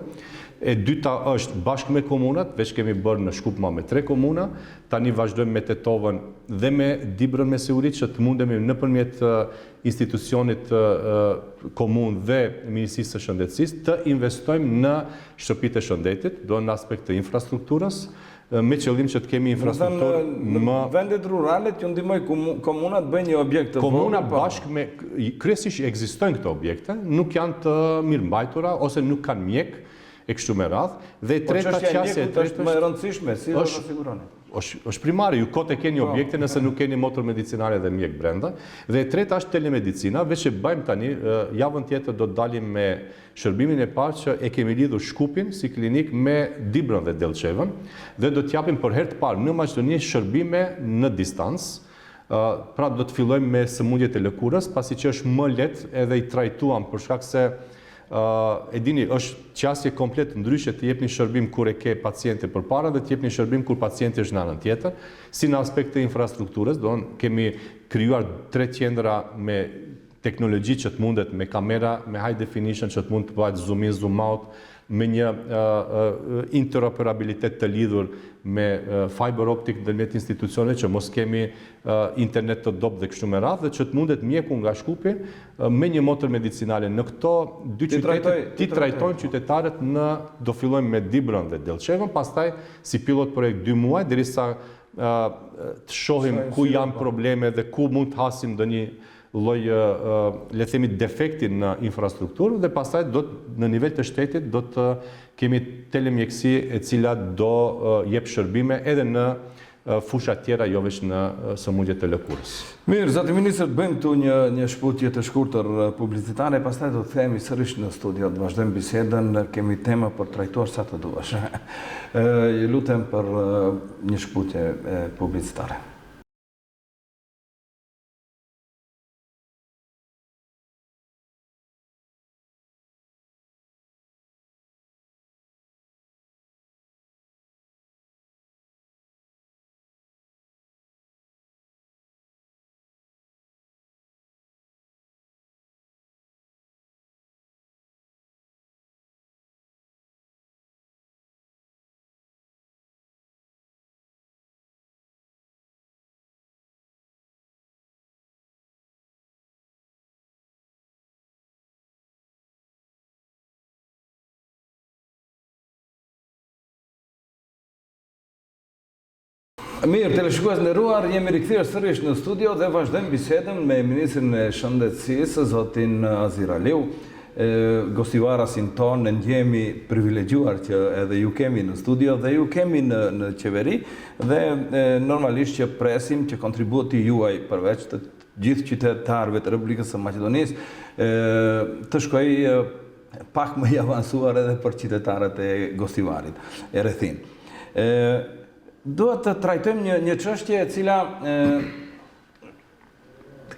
Speaker 2: E dyta është bashkë me komunat, veç kemi bërë në Shkupma me 3 komuna, tani vazhdojmë me Tetovën dhe me Dibrën me siguri që të mundemi nëpërmjet institucionit komunë dhe Ministrisë së Shëndetësisë të investojmë në shtëpitë e shëndetit, do në aspekt të infrastrukturës, me qëllim që të kemi infrastrukturë
Speaker 1: në vendet rurale që ndihmoj komunat bëjnë një objekt të
Speaker 2: komuna bashkë me kryesisht ekzistojnë këto objekte, nuk janë të mirëmbajtura ose nuk kanë mjek e kështu me radhë. Dhe treta qasje
Speaker 1: është më e rëndësishme, si do ta siguroni?
Speaker 2: Është primare, ju kote keni objekte nëse nuk keni motor medicinale dhe mjek brenda. Dhe treta është telemedicina, veç që bëjmë tani, javën tjetër do të dalim me shërbimin e parë që e kemi lidhur Shkupin si klinik me Dibrën dhe Delçevën, dhe do t'japim për herë të parë në Maqedoni shërbime në distancë. Pra do të fillojmë me sëmundjet e lëkurës, pasi që është më lehtë edhe i trajtuam për shkak se e dini, është qasje komplet ndryshe të jepni shërbim kur e ke paciente përpara dhe të jepni shërbim kur pacienti është në anën tjetër. Si në aspekt të infrastrukturës, kemi krijuar 3 qendra me teknologji që të mundet me kamera, me high definition që të mund të bëhet zoom in, zoom out, me një interoperabilitet të lidhur me fiber optik ndërmjet institucione që mos kemi internet të dobët dhe kështu me radhë, dhe që të mundet mjeku nga Shkupi me një motor medicinale në këto 2 qytete, ti trajtojmë qytetarët do fillojmë me Dibrën dhe Delçevën, pastaj si pilot projekt 2 muaj, derisa të shohim ku janë probleme dhe ku mund të hasim ndonjë lloj le themi defekti në infrastrukturë, dhe pastaj në nivel të shtetit do të kemi telemjekësi e cila do jep shërbime edhe në fusha tjera, jo vetëm në sëmundjet e lëkurës.
Speaker 1: Mirë, zoti ministër, bëjmë këtu një shkputje të shkurtër publicitare, pastaj do të themi sërish në studio, të vazhdojmë bisedën, kemi tema për trajtuar sa të duash. Ju lutem për një shkputje publicitare. Mirë, teleshikues nderuar, jemi rikthyer sërish në studio dhe vazhdojmë bisedën me Ministrin e Shëndetësisë, zotin Azir Aliu. Gosivarasin tonë ndjehemi privilegjuar që edhe ju kemi në studio dhe ju kemi në qeveri, dhe normalisht që presim që kontributi juaj përveç të gjithë qytetarëve të Republikës së Maqedonisë të shkojë pak më i avancuar edhe për qytetarët e Gosivarit, e rrethin. Duhet të trajtojmë një çështje e cila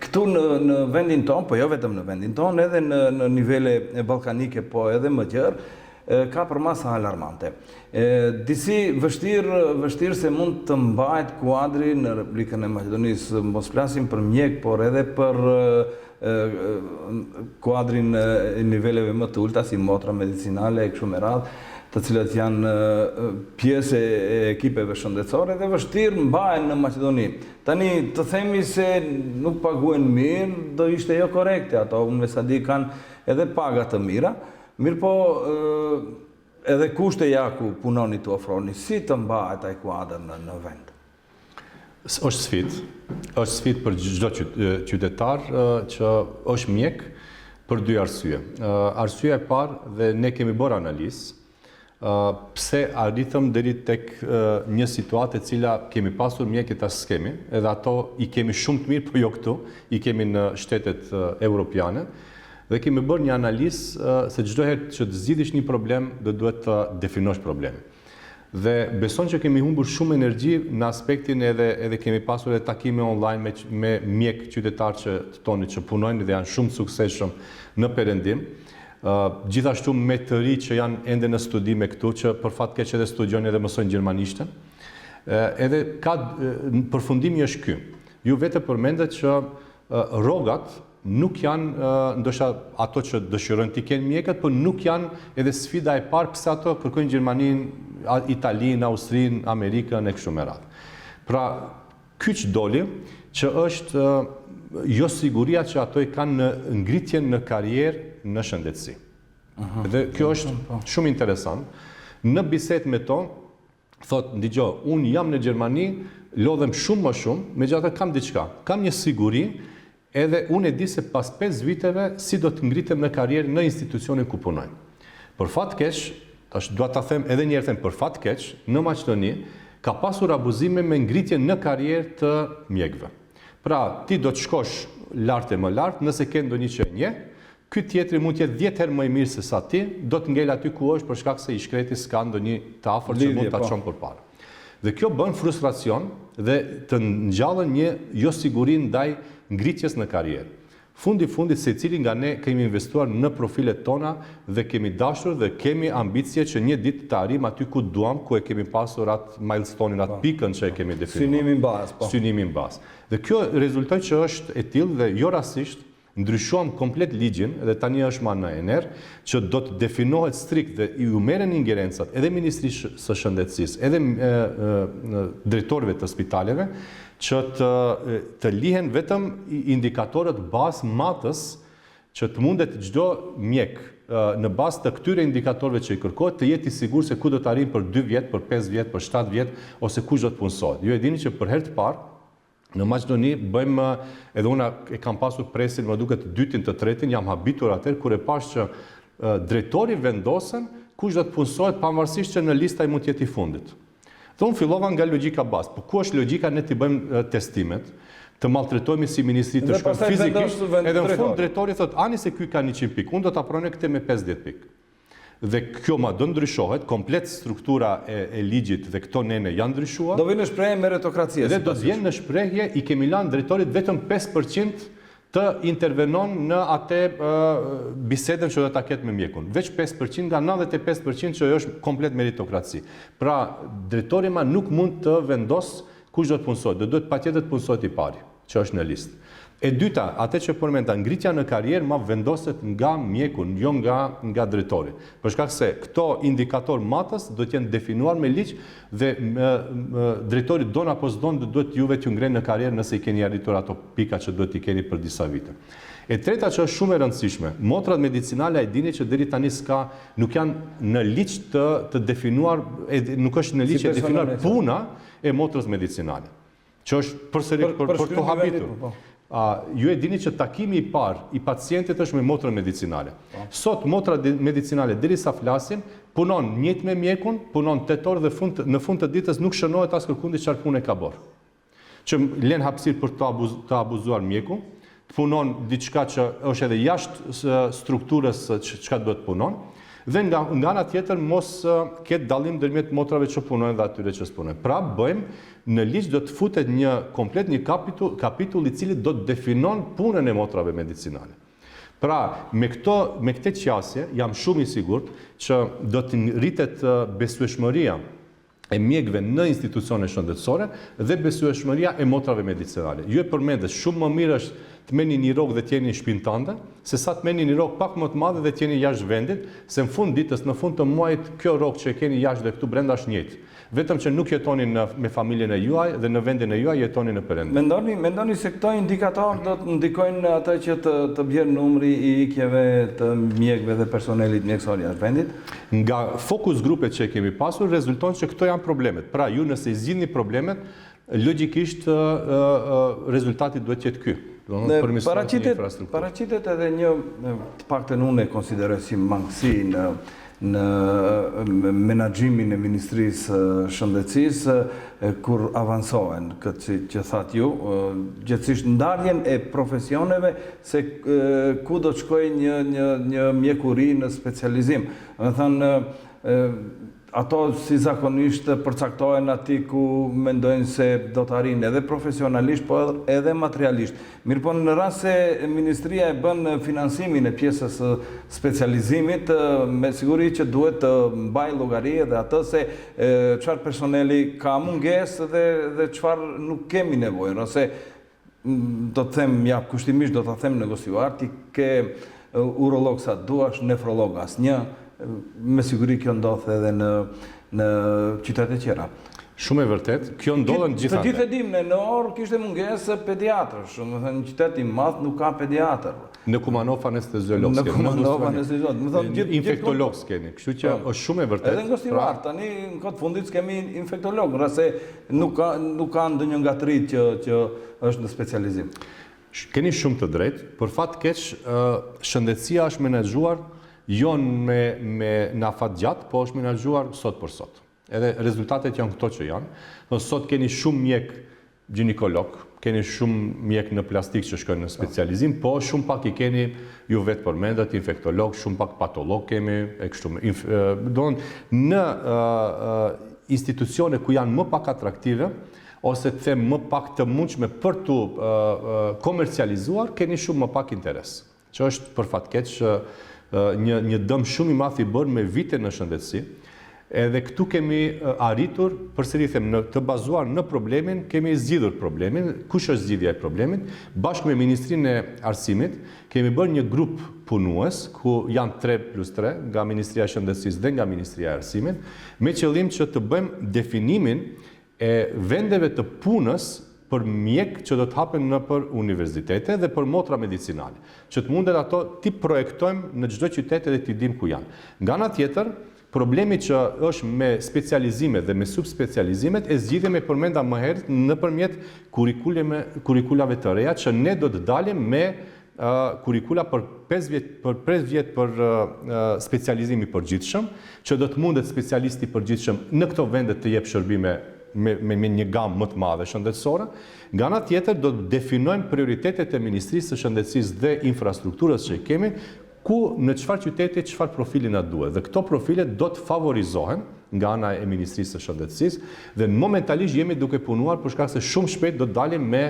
Speaker 1: këtu në vendin tonë, po jo vetëm në vendin tonë, edhe në nivele ballkanike, po edhe më gjerë, ka për masa alarmante. Disi vështirë se mund të mbahet kuadri në Republikën e Maqedonisë, mos flasim për mjek, por edhe për kuadrin e niveleve më të ulta, si motra medicinale e kështu me radhë, të cilat janë pjesë e ekipeve shëndetësore dhe vështirë mbahen në Maqedoni. Tani të themi se nuk paguen mirë, do ishte jo korekte, ato unë me sa di kanë edhe paga të mira, mirë po edhe kushte ja ku punoni të ofroni, si të mbahet ai kuadër në vend?
Speaker 2: Është sfidë për çdo qytetar që është mjek për 2 arsye. Arsyeja e parë, dhe ne kemi bërë analizë, pse arritëm deri tek një situatë e cila kemi pasur mjekët as skemi, edhe ato i kemi shumë të mirë, po jo këtu, i kemi në shtetet europiane, dhe kemi bërë një analizë se çdo herë që të zgjidhish një problem, duhet të definosh problemin. Dhe beson që kemi humbur shumë energji në aspektin edhe kemi pasur edhe takime online me mjek qytetarë që toni që punojnë dhe janë shumë suksesshëm në Perëndim. Gjithashtu me të ri që janë ende në studime këtu, që për fat keq edhe studiojnë edhe mësojnë gjermanishten. Edhe përfundimi është ky. Ju vetë përmendet që rrogat nuk janë ndoshta ato që dëshirojnë t'i kenë mjekët, por nuk janë edhe sfida e parë pse ato kërkojnë Gjermaninë, Italinë, Austrinë, Amerikën e kështu me radhë. Pra, ky që doli që është jo siguria që ato i kanë në ngritjen në karrierë në shëndetësi. Dhe kjo është shumë interesant. Në bisedë me to, thotë, ndigjo, unë jam në Gjermani, lodhem shumë më shumë, megjithatë kam diçka, kam një siguri, edhe unë e di se pas 5 viteve si do të ngritem në karrierë në institucionin ku punoj. Për fat keq, dua ta them edhe një herë them, për fat keq, në Maqedoni ka pasur abuzime me ngritjen në karrierë të mjekëve. Pra, ti do të shkosh lart e më lart, nëse ke ndonjë që e njeh, ky tjetri mund të jetë 10 herë më i mirë se sa ti, do të ngel aty ku është për shkak se i shkreti s'ka ndonjë të afërt që mund ta çon përpara. Dhe kjo bën frustracion dhe të ngjallën një jo siguri ndaj ngritjes në karrierë. Fundit secili nga ne kemi investuar në profilet tona dhe kemi dashur dhe kemi ambicie që një ditë të arrijmë aty ku duam, ku e kemi pasur atë milestone-in, atë pikën që e kemi definuar.
Speaker 1: Synimin bazë, po.
Speaker 2: Synimin bazë. Dhe kjo rezultoi që është e tillë dhe jo rastisht ndryshuam komplet ligjin dhe tani është ma në ener që do të definohet strikt dhe i merren ingerencat edhe Ministrisë së Shëndetësisë, edhe drejtorëve të spitaleve, që të lihen vetëm indikatorët bazë matës që të mundet çdo mjek në bazë të këtyre indikatorëve që i kërkohet të jetë i sigurt se ku do të arrijë për 2 vjet, për 5 vjet, për 7 vjet ose kush do të punësohet. Ju e dini që për herë të parë në Maqedoni bëjmë, edhe unë e kam pasur presin, më duket të dytin të tretin, jam habitur atëherë kur e pash që drejtori vendosen kush do të punësohet pavarësisht që në lista i mund të jetë i fundit. Dhe unë fillova nga logjika bazë, po ku është logjika ne të bëjmë testimet, të maltretojmë si ministri të shkojmë fizikisht, edhe në fund drejtori thotë, ani se ky ka 100 pikë, unë do ta pronoj këtë me 50 pikë. Dhe kjo ma do ndryshohet, komplet struktura e ligjit dhe këto nene janë ndryshuar.
Speaker 1: Do vinë në shprehje meritokracie.
Speaker 2: Dhe do të vjen në shprehje, i kemi lanë drejtorit vetëm 5% të intervenon në atë bisedën që do ta ketë me mjekun. Veç 5% nga 95% që është komplet meritokraci. Pra, drejtori ma nuk mund të vendos kush do të punësohet, do duhet patjetër të punësohet i pari, që është në listë. E dyta, atë që përmenda, ngritja në karrierë ma vendoset nga mjekun, jo nga drejtori. Për shkak se këto indikator matës do të jenë definuar me ligj dhe drejtori don apo s'don duhet juve t'ju ngrenë në karrierë nëse i keni arritur ato pika që duhet i keni për disa vite. E treta që është shumë e rëndësishme, motrat medicinale e dini që deri tani nuk janë në ligj të definuar, nuk është në ligj të definuar puna e motrës medicinale. Që është përsëri për të habitur. Ju e dini që takimi i parë i pacientit është me motrën medicinale. Sot motra medicinale derisa flasin, punon njëjtë me mjekun, punon 8 orë dhe në fund të ditës nuk shënohet as kërkundi çfarë pune ka bërë. Që lën hapësirë për të abuzuar mjekun, të punon diçka që është edhe jashtë strukturës çka duhet punon, dhe nga ana tjetër mos ketë dallim ndërmjet motrave që punojnë dhe atyre që s'punojnë. Pra bëjmë në ligj do të futet një kapitull i cili do të definon punën e motrave medicinale. Pra, me këtë qasje jam shumë i sigurt që do të rritet besueshmëria e mjekëve në institucione shëndetësore dhe besueshmëria e motrave medicinale. Ju e përmendet, shumë më mirë është të merrni një rrogë dhe t'jeni në shtëpinë tënde, se sa të merrni një rrogë pak më të madhe dhe t'jeni jashtë vendit, se në fund ditës, në fund të muajit, kjo rrogë që e keni jashtë dhe këtu brenda është njëjtë. Vetëm që nuk jetoni me familjen e juaj dhe në vendin e juaj jetoni në Perëndim.
Speaker 1: Mendoni se këto indikatorë do të ndikojnë atë që të bjerë numri i ikjeve të mjekëve dhe personelit mjekësor jashtë vendit?
Speaker 2: Nga fokus grupet që kemi pasur, rezulton që këto janë problemet. Pra, ju nëse i zgjidhni problemet, logjikisht rezultati duhet të jetë ky.
Speaker 1: Paraqitet edhe një, të paktën unë e konsideroj si mangësi në menaxhimin e Ministrisë Shëndetësisë kur avansohen, këtë që thatë ju, gjithsesi ndarjen e profesioneve se ku do të shkojë një mjekuri në specializim. Do të thënë, ato si zakonisht përcaktohen aty ku mendojnë se do të arrinë edhe profesionalisht, po edhe materialisht. Mirë po në rast se Ministria e bën finansimin e pjesës specializimit, me siguri që duhet të mbaj llogari edhe atë se çfarë personeli ka mungesë dhe çfarë nuk kemi nevojë, ose do të them ja kushtimisht do ta them negociuar, ti ke urolog sa duash, nefrolog asnjë. Me siguri kjo ndodh edhe në qytete tjera.
Speaker 2: Shumë e vërtet, kjo ndodhen gjithandaj.
Speaker 1: Të gjithë e dim, në Orë kishte mungesë pediatrësh, në qytet i madh nuk ka pediatër.
Speaker 2: Në Kumanov anesteziolog
Speaker 1: s'keni. Në Kumanov anesteziolog.
Speaker 2: Infektolog s'keni, kështu që është shumë e vërtet.
Speaker 1: Edhe ngostivar, tani në këtë fundit s'kemi infektolog, rase nuk ka ndonjë ngatri që është në specializim.
Speaker 2: Keni shumë të drejtë, për fat keq shëndetësia është menaxhuar jo me nafat gjatë, po është menaxhuar sot për sot. Edhe rezultatet janë këto që janë. Sot keni shumë mjek ginekolog, keni shumë mjek në plastik që shkojnë në specializim, po shumë pak i keni, ju vetë përmendet, infektolog, shumë pak patolog kemi, e kështu me. Në institucione ku janë më pak atraktive, ose të them më pak të mundshme për të komercializuar, keni shumë më pak interes. Që është për fat keq një dëm shumë i madh i bërë me vite në shëndetësi, edhe këtu kemi arritur, përsëri them, të bazuar në problemin, kemi zgjidhur problemin. Kush është zgjidhja e problemit? Bashkë me Ministrinë e Arsimit, kemi bërë një grup punues, ku janë 3+3, nga Ministria e Shëndetësisë dhe nga Ministria e Arsimit, me qëllim që të bëjmë definimin e vendeve të punës për mjek që do të hapen në për universitete dhe për motra medicinale. Që të mundet ato ti projektojmë në çdo qytet dhe ti dim ku janë. Nga ana tjetër, problemi që është me specializimet dhe me subspecializimet e zgjidhjem e përmenda më herët nëpërmjet kurikulave të reja që ne do të dalim me kurikula për 5 vjet për specializimi përgjithshëm, që do të mundet specialisti përgjithshëm në këto vende të jep shërbime me një gamë më të madhe shëndetësore. Nga ana tjetër do të definojmë prioritetet e Ministrisë së Shëndetësisë dhe Infrastrukturës që kemi, ku në çfarë qyteti çfarë profili na duhet. Dhe këto profile do të favorizohen nga ana e Ministrisë së Shëndetësisë dhe momentalisht jemi duke punuar për shkak se shumë shpejt do të dalim me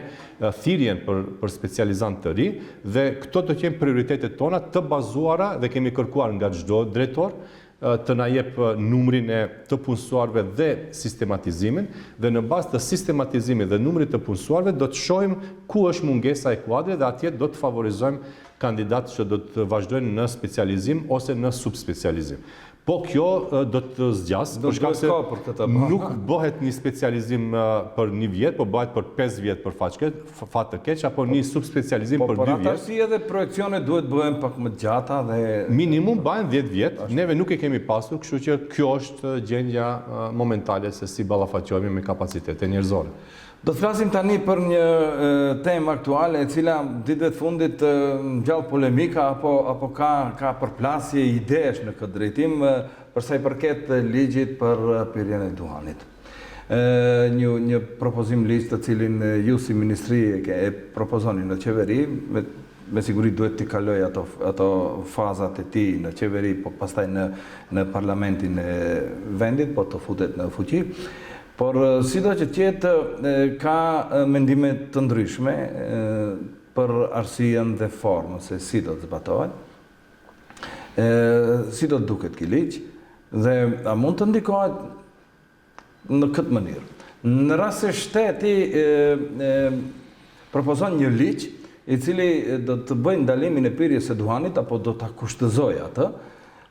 Speaker 2: thirrjen për specializant të ri dhe këto do të jenë prioritetet tona të bazuara dhe kemi kërkuar nga çdo drejtor të na jep numrin e të punësuarve dhe sistematizimin, dhe në bazë të sistematizimit dhe numrit të punësuarve do të shohim ku është mungesa e kuadrit dhe atje do të favorizojmë kandidatë që do të vazhdojnë në specializim ose në subspecializim. Po kjo do të zgjas, për shkak se nuk bëhet një specializim për 1 vjet, po bëhet për 5 vjet për fat të keq, apo një subspecializim për 2 vjet.
Speaker 1: Po për si edhe projekcionet duhet bëhen pak më gjata dhe
Speaker 2: minimum bëhen 10 vjet. Neve nuk e kemi pasur, kështu që kjo është gjendja momentale se si ballafaqohemi me kapacitete njerëzore.
Speaker 1: Do të flasim tani për një temë aktuale e cila ditëve të fundit ngjall polemika apo ka përplasje idesh në këtë drejtim për sa i përket ligjit për pirjen e duhanit. Një propozim ligj të cilin ju si ministri e propozoni në qeveri, me siguri duhet t'i kaloj ato fazat e tij në qeveri, po pastaj në parlamentin e vendit, po të futet në fuqi. Por sido që tjetë ka mendime të ndryshme për arsyen dhe formën se si do të zbatohet, si do të duket ky ligj dhe a mund të ndikohet në këtë mënyrë. Në rast se shteti propozon një ligj i cili do të bëjë ndalimin e pirjes së duhanit apo do ta kushtëzojë atë,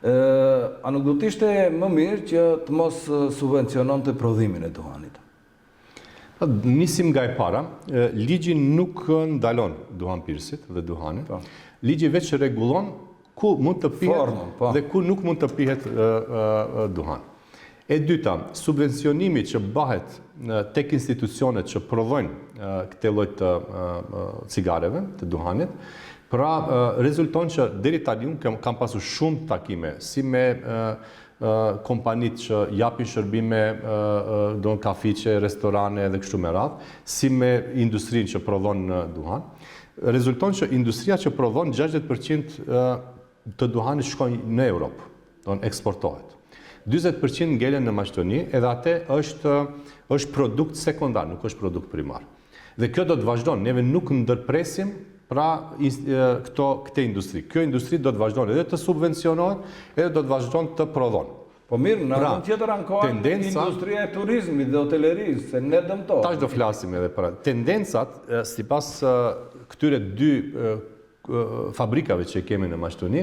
Speaker 1: a nuk do të ishte më mirë që të mos subvenciononte prodhimin e duhanit?
Speaker 2: Nisim nga e para, ligji nuk ndalon duhanpirësit dhe duhanin. Ligji veç rregullon ku mund të pihet dhe ku nuk mund të pihet duhan. E dyta, subvencionimi që bëhet tek institucionet që prodhojnë këtë lloj të cigareve, të duhanit, pra rezulton që deri tani unë kam pasur shumë takime si me kompanit që japin shërbime do në kafiqe, restorane dhe kështu me radhë, si me industrinë që prodhon duhan. Rezulton që industria që prodhon 60% të duhanit shkojnë në Europë, do në eksportohet. 40% ngelen në Maqedoni, edhe atë është produkt sekondar, nuk është produkt primar. Dhe kjo do të vazhdon, neve nuk ndërpresim pra këte industri. Kjo industri do të vazhdon edhe të subvencionohet, edhe do të vazhdon të prodhon.
Speaker 1: Po mirë, në anën tjetër ankohen industria e turizmit dhe hotelerisë, se ne dëmtojnë.
Speaker 2: Tash do flasim edhe për atë. Tendencat, sipas këtyre dy fabrikave që kemi në Maqedoni,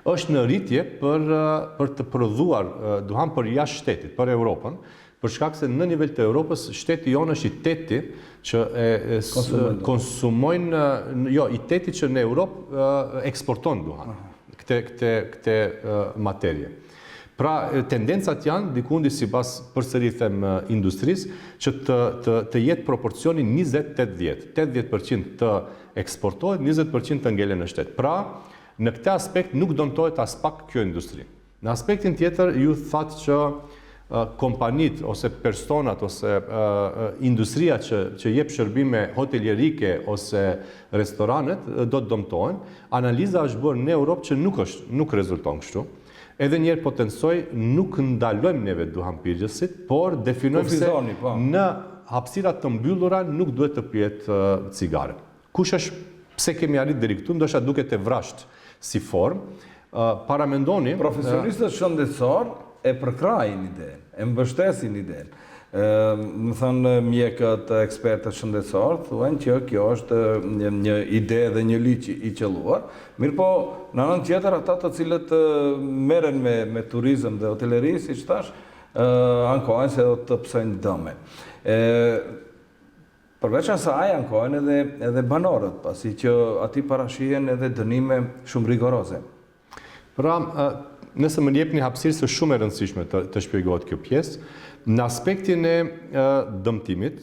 Speaker 2: është në rritje për të prodhuar duhan për jashtë shtetit, për Europën, për shkak se në nivel të Europës shteti jonë është i teti që konsumojnë, i teti që në Europë eksporton duhan këte materje. Pra, tendencat janë, dikundi si pas përsëri them industrisë, që të jetë proporcioni 20-80. 80% të eksportohet, 20% të ngelen në shtet. Pra, në këte aspekt nuk dëmtohet as pak kjo industri. Në aspektin tjetër, ju thatë që kompanit, ose personat, ose industria që jep shërbime hotelierike ose restoranet, do të dëmtohen. Analiza është bërë në Europë që nuk rezulton kështu. Edhe njerë potensoj, nuk ndalojmë neve duhan pirgjësit, por definojmë se në hapësirat të mbyllura nuk duhet të pijet cigare. Kush është, pse kemi arrit deri këtu, ndoshta duket e vrasht si formë, paramendoni...
Speaker 1: Profesionistët shëndetësor e përkrajin idenë, e mbështesin idenë. Më thënë mjekët ekspertët shëndetësor, thuen që kjo është një ide dhe një ligj i qelluar, mirë po në anën tjetër ata të cilët merren me turizëm dhe hoteleri, siç thash, ankohen se do të psojnë dëme. Përveç asaj ankohen edhe banorët, pasi që aty parashihen edhe dënime shumë rigoroze.
Speaker 2: Pra, nëse më jepni hapësirë se shumë e rëndësishme të shpjegohet kjo pjesë, në aspektin e dëmtimit,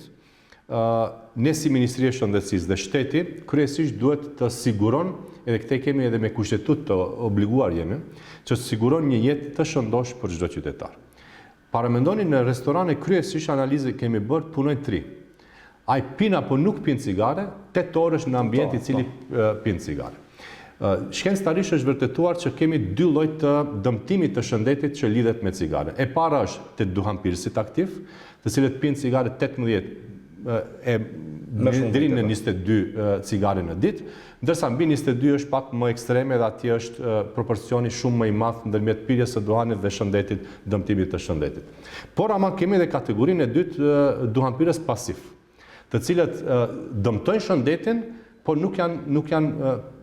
Speaker 2: ne si Ministri e Shëndetësisë dhe shteti, kryesisht duhet të siguron, edhe këte kemi edhe me kushtetut të obliguar jemi, që të siguron një jetë të shëndosh për çdo qytetar. Paramendoni në restorane kryesisht analizë kemi bërë punojnë 3. Ai pin apo nuk pin cigare, 8 orësh në ambient i cili pin cigare. Shkencëtarisht është vërtetuar që kemi 2 lloj të dëmtimit të shëndetit që lidhet me cigare. E para është të duhanpirësit aktiv, të cilët pinë cigare 18 deri në 22 cigare në ditë, ndërsa mbi 22 është pak më ekstreme dhe atje është proporcioni shumë më i madh ndërmjet pirjes së duhanit dhe shëndetit, dëmtimit të shëndetit. Por ama kemi edhe kategorinë e dytë duhanpirës pasiv, të cilët dëmtojnë shëndetin, por nuk janë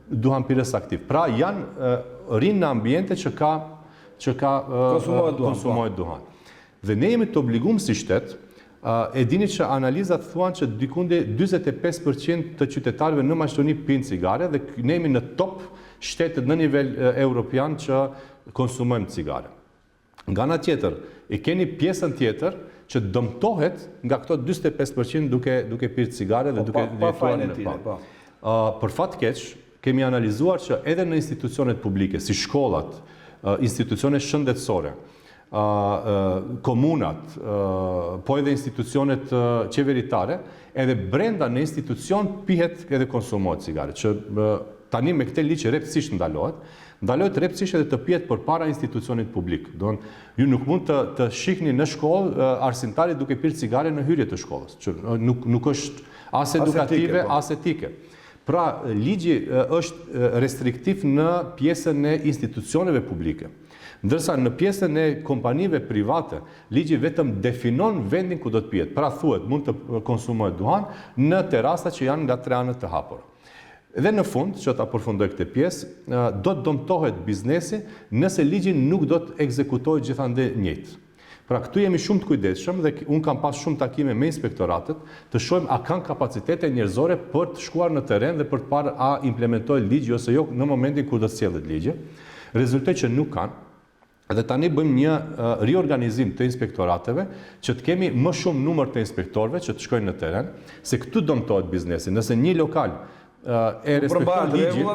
Speaker 2: duhanpirës aktiv. Pra rinë në ambiente që konsumohet duhan. Dhe ne jemi të obliguar si shtet, e dini që analizat thuan që dikundi 45% të qytetarëve në Maqedoni pinë cigare dhe ne jemi në top shtetet në nivel europian që konsumojmë cigare. Nga ana tjetër, e keni pjesën tjetër që dëmtohet nga këto 45% duke pirë cigare dhe duke jetuar në pa. Për fat keq, kemi analizuar që edhe në institucionet publike, si shkollat, institucionet shëndetësore, komunat, po edhe institucionet qeveritare, edhe brenda në institucion pihet edhe konsumohet cigare, që tani me këtë ligj rreptësisht ndalohet rreptësisht edhe të pihet përpara institucionit publik. Ju nuk mund të shihni në shkollë arsimtarit duke pirë cigare në hyrje të shkollës, që nuk është as edukative, as etike. Pra, ligji është restriktiv në pjesën e institucioneve publike. Ndërsa në pjesën e kompanive private, ligji vetëm definon vendin ku do të pihet. Pra thuhet, mund të konsumohet duhan në terasa që janë nga 3 anët të hapura. Dhe në fund, që ta përfundoj këtë pjesë, do të dëmtohet biznesi nëse ligji nuk do të ekzekutohet gjithandej njëjtë. Pra këtu jemi shumë të kujdesshëm dhe unë kam pas shumë takime me inspektoratet të shohim a kanë kapacitete njerëzore për të shkuar në terren dhe për të parë a implementojnë ligji ose jo në momentin kur do të sjellet ligji. Rezultoi që nuk kanë. Dhe tani bëjmë një riorganizim të inspektorateve që të kemi më shumë numër të inspektorëve që të shkojnë në terren, se këtu dëmtohet biznesi. Nëse një lokal e respekton ligjin,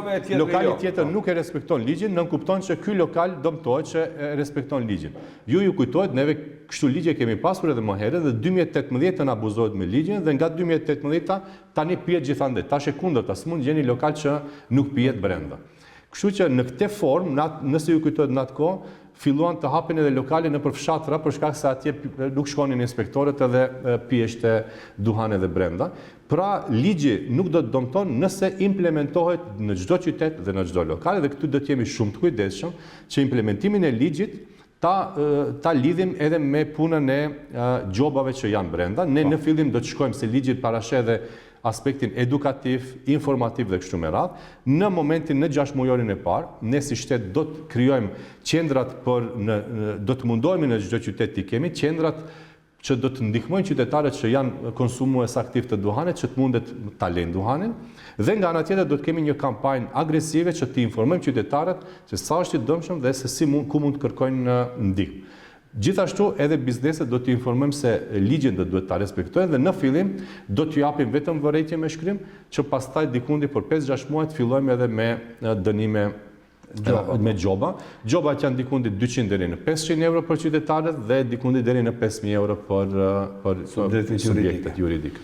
Speaker 2: lokali tjetër nuk e respekton ligjin, nënkupton që ky lokal dëmtohet që e respekton ligjin. Ju kujtohet, neve kështu ligje kemi pasur edhe më herët dhe 2018 abuzohet me ligjin dhe nga 2018 tani pihet gjithandej. Tash e kundërta, s'mund gjeni lokal që nuk pihet brenda. Kështu që në këtë formë, nëse ju kujtohet në atë kohë, filluan të hapin edhe lokale në përfshatra për shkak se atje nuk shkonin inspektorët edhe pijeshte duhan edhe brenda. Pra, ligji nuk do të dëmton nëse implementohet në çdo qytet dhe në çdo lokal, dhe këtu do të jemi shumë të kujdesshëm që implementimin e ligjit ta lidhim edhe me punën e gjobave që janë brenda. Ne në fillim do të shkojmë se ligji parasheh edhe aspektin edukativ, informativ dhe kështu me radhë. Në momentin në 6 mujorin e parë, ne si shtet do të krijojmë qendrat do të mundohemi në çdo qytet të kemi qendrat që do të ndihmojnë qytetarët që janë konsumues aktiv të duhanit, që të mundet ta lejnë duhanin, dhe nga ana tjetër do të kemi një kampanje agresive që të informojmë qytetarët se sa është i dëmshëm dhe se ku mund të kërkojnë ndihmë. Gjithashtu edhe bizneset do t'i informojmë se ligjin do duhet ta respektojnë dhe në fillim do t'ju japim vetëm vërejtje me shkrim, që pastaj dikundi për 5-6 muaj të fillojmë edhe me dënime me gjoba. Gjobat janë dikundi 200 deri në 500 euro për qytetarët dhe dikundi deri në 5.000 euro për subjektet juridike.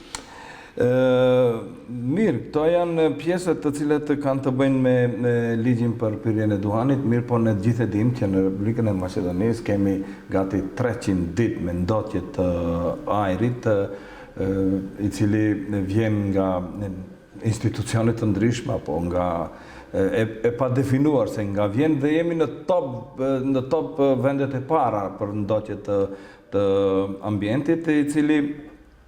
Speaker 1: Mirë, këto janë pjesët të cilet kanë të bëjnë me ligjin për pirjen e duhanit, mirë po ne gjithë e dim që në Republikën e Maqedonisë kemi gati 300 ditë me ndotje të ajrit, i cili vjen nga institucionet të ndryshme apo nga e pa definuar, se nga vjen dhe jemi në top vendet e para për ndotje të ambientit, i cili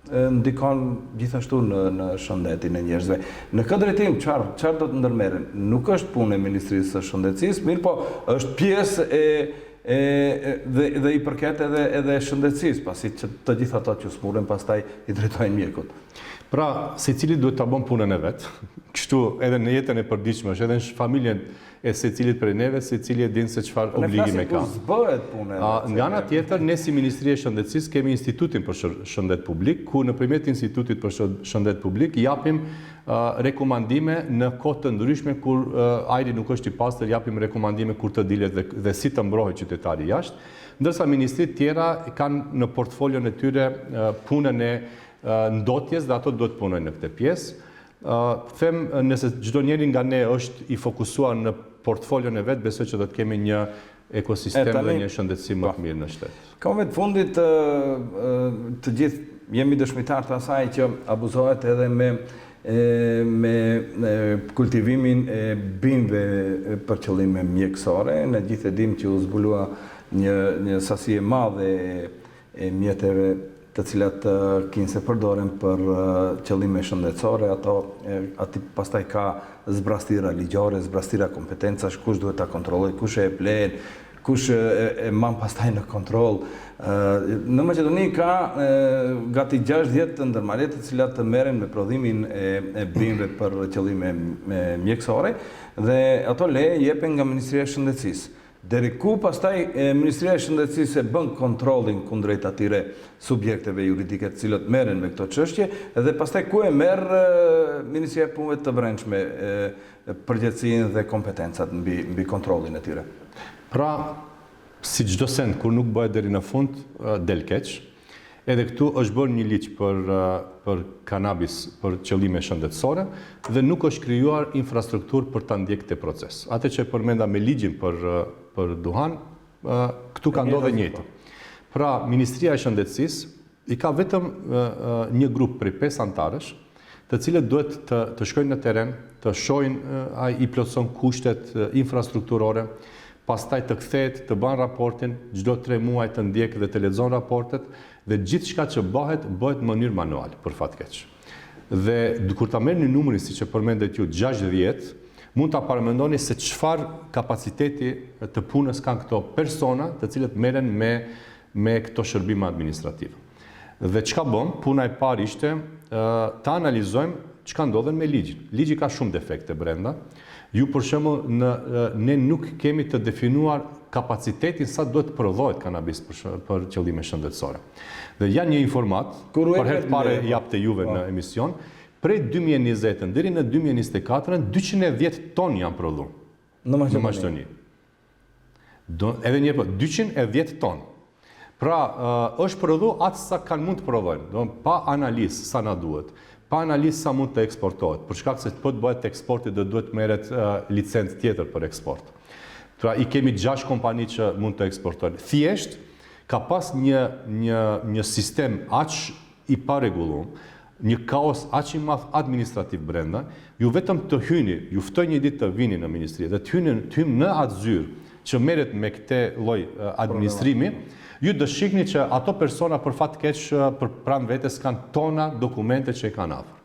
Speaker 1: ndikon gjithashtu në shëndetin e njerëzve. Në këtë drejtim, çfarë do të ndërmerren? Nuk është punë e Ministrisë së Shëndetësisë, mirë po është pjesë dhe i përket edhe shëndetësisë, pasi që të gjitha ato që smuren pastaj i drejtojnë mjekut.
Speaker 2: Pra, secili duhet ta bën punën e vet. Kështu edhe në jetën e përditshme, edhe në familjen e secilit prej neve, secili e din se çfarë obligime ka. Nga ana tjetër, ne si Ministria e Shëndetësisë kemi Institutin për Shëndet Publik, ku nëpërmjet Institutit për Shëndet Publik japim rekomandime në kohë të ndryshme kur ajri nuk është i pastër, japim rekomandime kur të dilet dhe si të mbrohet qytetari jashtë, ndërsa ministrit tjera kanë në portfolion e tyre punën e ndotjes dhe ato do të punojnë në këtë pjesë. Them nëse çdo njeri nga ne është i fokusuar në portfolion e vet, besoj që do të kemi një ekosistem dhe një shëndetësi më të mirë në shtet.
Speaker 1: Komet fundit të gjithë jemi dëshmitar të asaj që abuzohet edhe me kultivimin e bimëve për qëllime mjekësore. Ne gjithë e dim që u zbulua një sasi e madhe e mjeteve të cilat se përdoren për qëllime shëndetësore, aty pastaj ka zbrastira ligjore, zbrastira kompetencash, kush duhet ta kontrolloj, kush e plen, kush e man pastaj në kontroll. Në Maqedoni ka gati 60 ndërmarrje të cilat të merren me prodhimin e bimëve për qëllime mjekësore dhe ato leje jepen nga Ministria e Shëndetësisë. Deri ku pastaj Ministria e Shëndetësisë bën kontrollin kundrejt atyre subjekteve juridike të cilët merren me këto çështje dhe pastaj ku e merr Ministria e Punëve të Brendshme përgjegjësinë dhe kompetencat mbi kontrollin e tyre.
Speaker 2: Pra, si çdo send kur nuk bëhet deri në fund del keq. Edhe këtu është bërë një ligj për kanabis për qëllime shëndetësore dhe nuk është krijuar infrastrukturë për ta ndjekë këtë proces. Atë që përmenda me ligjin për duhan, këtu ka ndodhur e njëjta. Pra, Ministria e Shëndetësisë i ka vetëm një grup prej 5 antarësh, të cilët duhet të shkojnë në teren, të shohin ai i plotson kushtet infrastrukturore, pastaj të kthehet, të bën raportin, çdo 3 muaj të ndjek dhe të lexon raportet dhe gjithçka që bëhet në mënyrë manuale, për fat keq. Dhe kur ta merrni numrin siç e përmendet ju 60, mund ta paramendoni se çfarë kapaciteti të punës kanë këto persona, të cilët merren me këto shërbime administrative. Dhe çka bëm? Puna e parë ishte ta analizojmë çka ndodhen me ligjin. Ligji ka shumë defekte brenda. Ju për shembull ne nuk kemi të definuar kapacitetin sa duhet prodhohet kanabis për qëllime shëndetësore. Dhe janë një informat, për herë të parë japte juve në emision, prej 2020 deri në 2024 210 ton janë prodhuar në Maqedoni. Edhe një 210 ton. Pra, është prodhuar atë sa kanë mund të prodhojnë, pa analizë sa na duhet. Pa analizë sa mund të eksportohet, për shkak se po të bëhet eksporti do duhet merret licencë tjetër për eksport. Pra i kemi 6 kompani që mund të eksportojnë. Thjesht ka pas një sistem aq i paregulluar, një kaos aq i madh administrativ brenda, ju vetëm të hyni, ju ftoj një ditë të vini në ministri dhe të hymë në atë zyrë që merret me këtë lloj administrimi, ju do shihni që ato persona për fat keq për pranë vetes kanë tona dokumente që i kanë afër.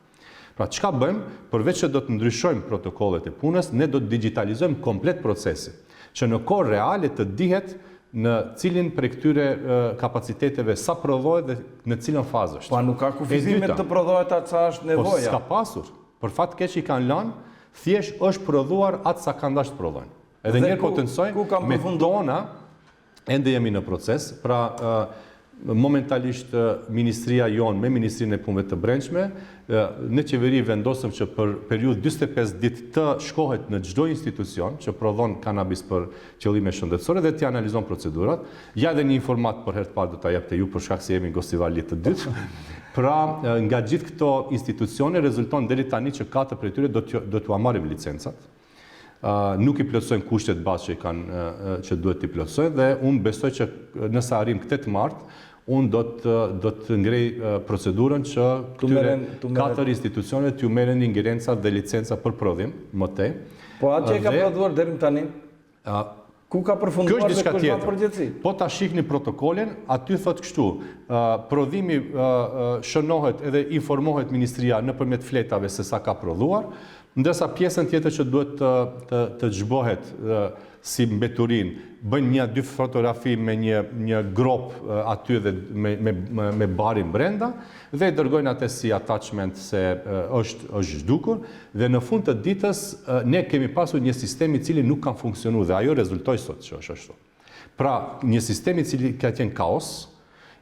Speaker 2: Pra çka bëjmë? Përveç që do të ndryshojmë protokollet e punës, ne do të digitalizojmë komplet procesin, që në kohë reale të dihet në cilin për këtyre kapaciteteve sa prodhohet dhe në cilën fazë është.
Speaker 1: Pa nuk ka kufizime të prodhohet atë sa është nevoja.
Speaker 2: Po s'ka pasur. Për fat keq i kanë lënë, thjesht është prodhuar atë sa kanë dashur të prodhojnë. Edhe njerë potencoj, me tona, ende jemi në proces, pra momentalisht ministria jonë me Ministrinë e Punëve të Brendshme, në qeveri vendosëm që për periudhë 45 ditë të shkohet në çdo institucion që prodhon kanabis për qëllime shëndetësore dhe të analizon procedurat. Ja dhe një informat për herë të parë do ta jap te ju për shkak se jemi në gostivalit të dytë. Pra, nga gjithë këto institucione rezulton deri tani që 4 prej tyre do t'u marrim licencat. Nuk i plotësojnë kushtet bazë që duhet t'i plotësojnë dhe unë besoj që nëse arrim këtë martë, unë do të ngrej procedurën që këtyre 4 institucionet t'ju merren ingerenca dhe licenca për prodhim, më tej.
Speaker 1: Po atë që ka prodhuar deri tani? Ku ka përfunduar dhe kush ka përgjegjësi?
Speaker 2: Po ta shihni protokolin, aty thot kështu, prodhimi shënohet edhe informohet ministria nëpërmjet fletave se sa ka prodhuar, ndërsa pjesën tjetër që duhet të zhbohet si mbeturin, bëjnë 1-2 fotografi me një grop aty dhe me barin brenda dhe i dërgojnë atë si attachment se është zhdukur dhe në fund të ditës ne kemi pasur një sistem i cili nuk ka funksionuar dhe ajo rezultoi sot që është ashtu. Pra, një sistem i cili ka qenë kaos,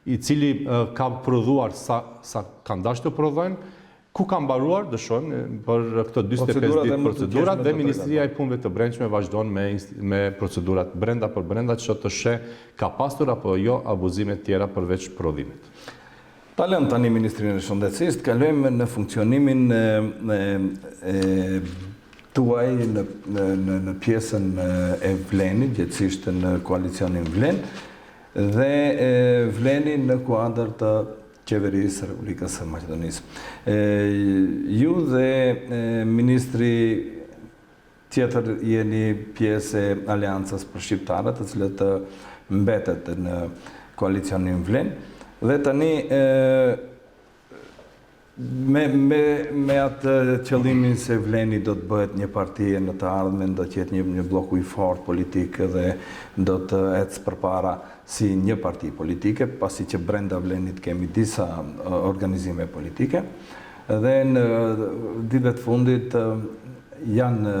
Speaker 2: i cili ka prodhuar sa kanë dashur të prodhojnë. Ku ka mbaruar, dëshojmë, për këto 45 ditë procedurat dhe Ministria e Punëve të Brendshme vazhdon me procedurat brenda për brenda që të sheh ka pasur apo jo abuzime tjera përveç prodhimit.
Speaker 1: Ta lëmë tani Ministrinë e Shëndetësisë, të kalojmë në funksionimin tuaj në pjesën e Vlenit, gjithësisht në koalicionin Vlen, dhe Vleni në kuadër të qeverisë Republikës së Maqedonisë. Ju dhe ministri tjetër jeni pjesë e Aleancës për Shqiptarët, të cilët mbetet në koalicionin Vlen, dhe tani me atë qëllimin se Vleni do të bëhet një parti në të ardhmen, do të jetë një blok i fortë politik dhe do të ecë përpara si një parti politike, pasi që brenda Vlenit kemi disa organizime politike, dhe në ditëve të fundit janë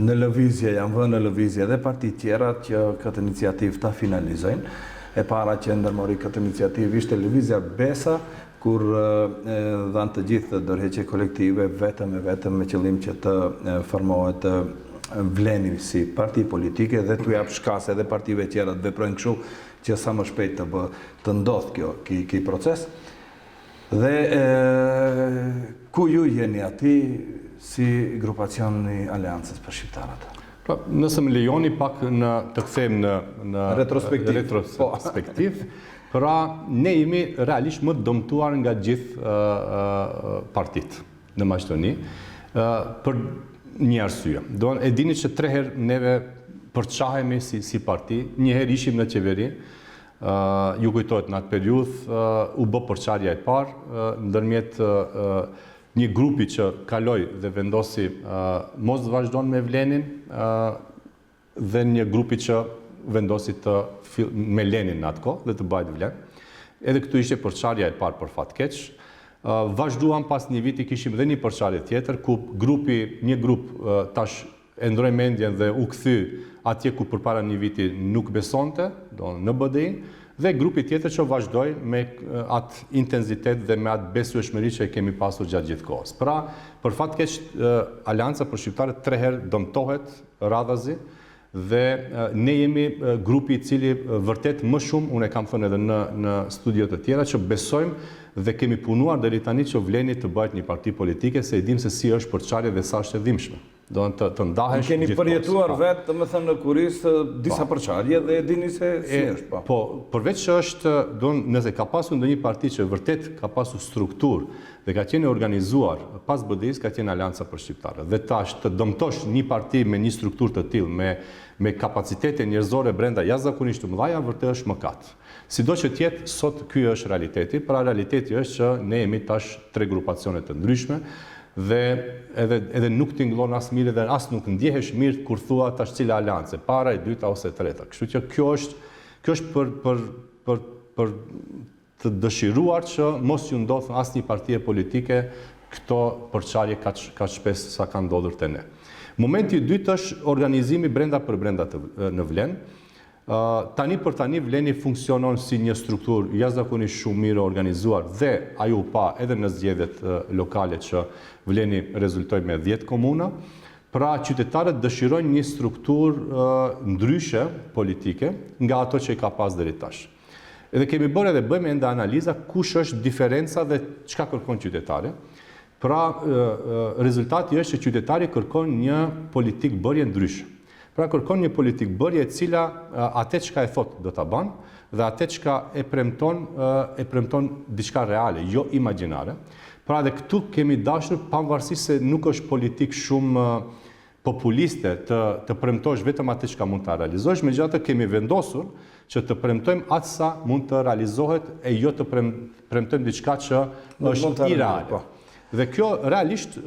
Speaker 1: në lëvizje, janë vënë në lëvizje dhe parti tjera që këtë iniciativë ta finalizojnë. E para që ndërmori këtë iniciativë ishte lëvizja Besa, kur dhanë të gjithë dorëheqje kolektive vetëm me qëllim që të formohet Vleni si parti politike dhe t'u jap shkase edhe partive tjera të veprojnë kështu që sa më shpejt të ndodh ky proces. Dhe ku ju jeni aty si grupacioni Aleancës për Shqiptarët?
Speaker 2: Nëse më lejoni pak të kthejmë në retrospektiv, pra ne jemi realisht më dëmtuar nga gjithë partitë në Maqedoni për një arsye. E dini që 3 herë neve përçahemi si parti, një herë ishim në qeveri, ju kujtohet në atë periudhë u bë përçarja e parë ndërmjet një grupi që kaloi dhe vendosi mos të vazhdon me Vlenin dhe një grupi që vendosi me Lenin në atë kohë dhe të bajt Vlen. Edhe këtu ishte përçarja e parë për fat keq. Vazhduam pas një viti kishim dhe një përçarje tjetër ku një grup tash e ndroi mendjen dhe u kthy atje ku përpara një viti nuk besonte, në BDI, dhe grupi tjetër që vazhdoi me atë intensitet dhe me atë besueshmëri që e kemi pasur gjatë gjithë kohës. Pra, për fat keq Aleanca për Shqiptarët 3 herë dëmtohet radhazi dhe ne jemi grupi i cili vërtet më shumë, unë e kam thënë edhe në studiot të tjera, që besojmë dhe kemi punuar deri tani që Vleni të bëhet një parti politike, se e dim se si është përçarja dhe sa është e dhimbshme. Do të ndahesh.
Speaker 1: Keni përjetuar vetë, domethënë në kuris disa përçarje dhe e dini se si është.
Speaker 2: Po, përveç që është, nëse ka pasur ndonjë parti që vërtet ka pasur strukturë dhe ka qenë organizuar pas BDI-s, ka qenë Alianca për Shqiptarët. Dhe tash të dëmtosh një parti me një strukturë të tillë, me kapacitete njerëzore brenda jashtëzakonisht të mëdha, vërtet është mëkat. Sido që tjetë, sot ky është realiteti, pra realiteti është që ne jemi tash 3 grupacione të ndryshme, dhe edhe nuk t'ingëllon as mirë dhe as nuk ndjehesh mirë kur thua tash cila aleancë, para, e dyta ose e treta. Kështu që kjo është për të dëshiruar që mos ju ndodh asnjë partie politike këto përçarje kaq shpesh sa ka ndodhur te ne. Momenti i dytë është organizimi brenda për brenda në Vlenë. Tani për tani Vleni funksionon si një strukturë jashtëzakonisht shumë mirë organizuar dhe ajo pa edhe në zgjedhjet lokale që Vleni rezultoi me 10 komuna. Pra qytetarët dëshirojnë një strukturë ndryshe politike nga ato që i ka pas deri tash. Edhe kemi bërë edhe bëjmë ende analiza kush është diferenca dhe çka kërkon qytetari. Pra rezultati është që qytetari kërkon një politikë bërje ndryshe. Pra kërkon një politikë bërje e cila atë çka e thot do ta bën dhe atë çka e premton diçka reale, jo imagjinare. Pra dhe këtu kemi dashur pavarësisht se nuk është politikë shumë populiste të premtosh vetëm atë çka mund ta realizosh, megjithatë kemi vendosur që të premtojmë atë sa mund të realizohet e jo të premtojmë diçka që është ireale. Dhe kjo realisht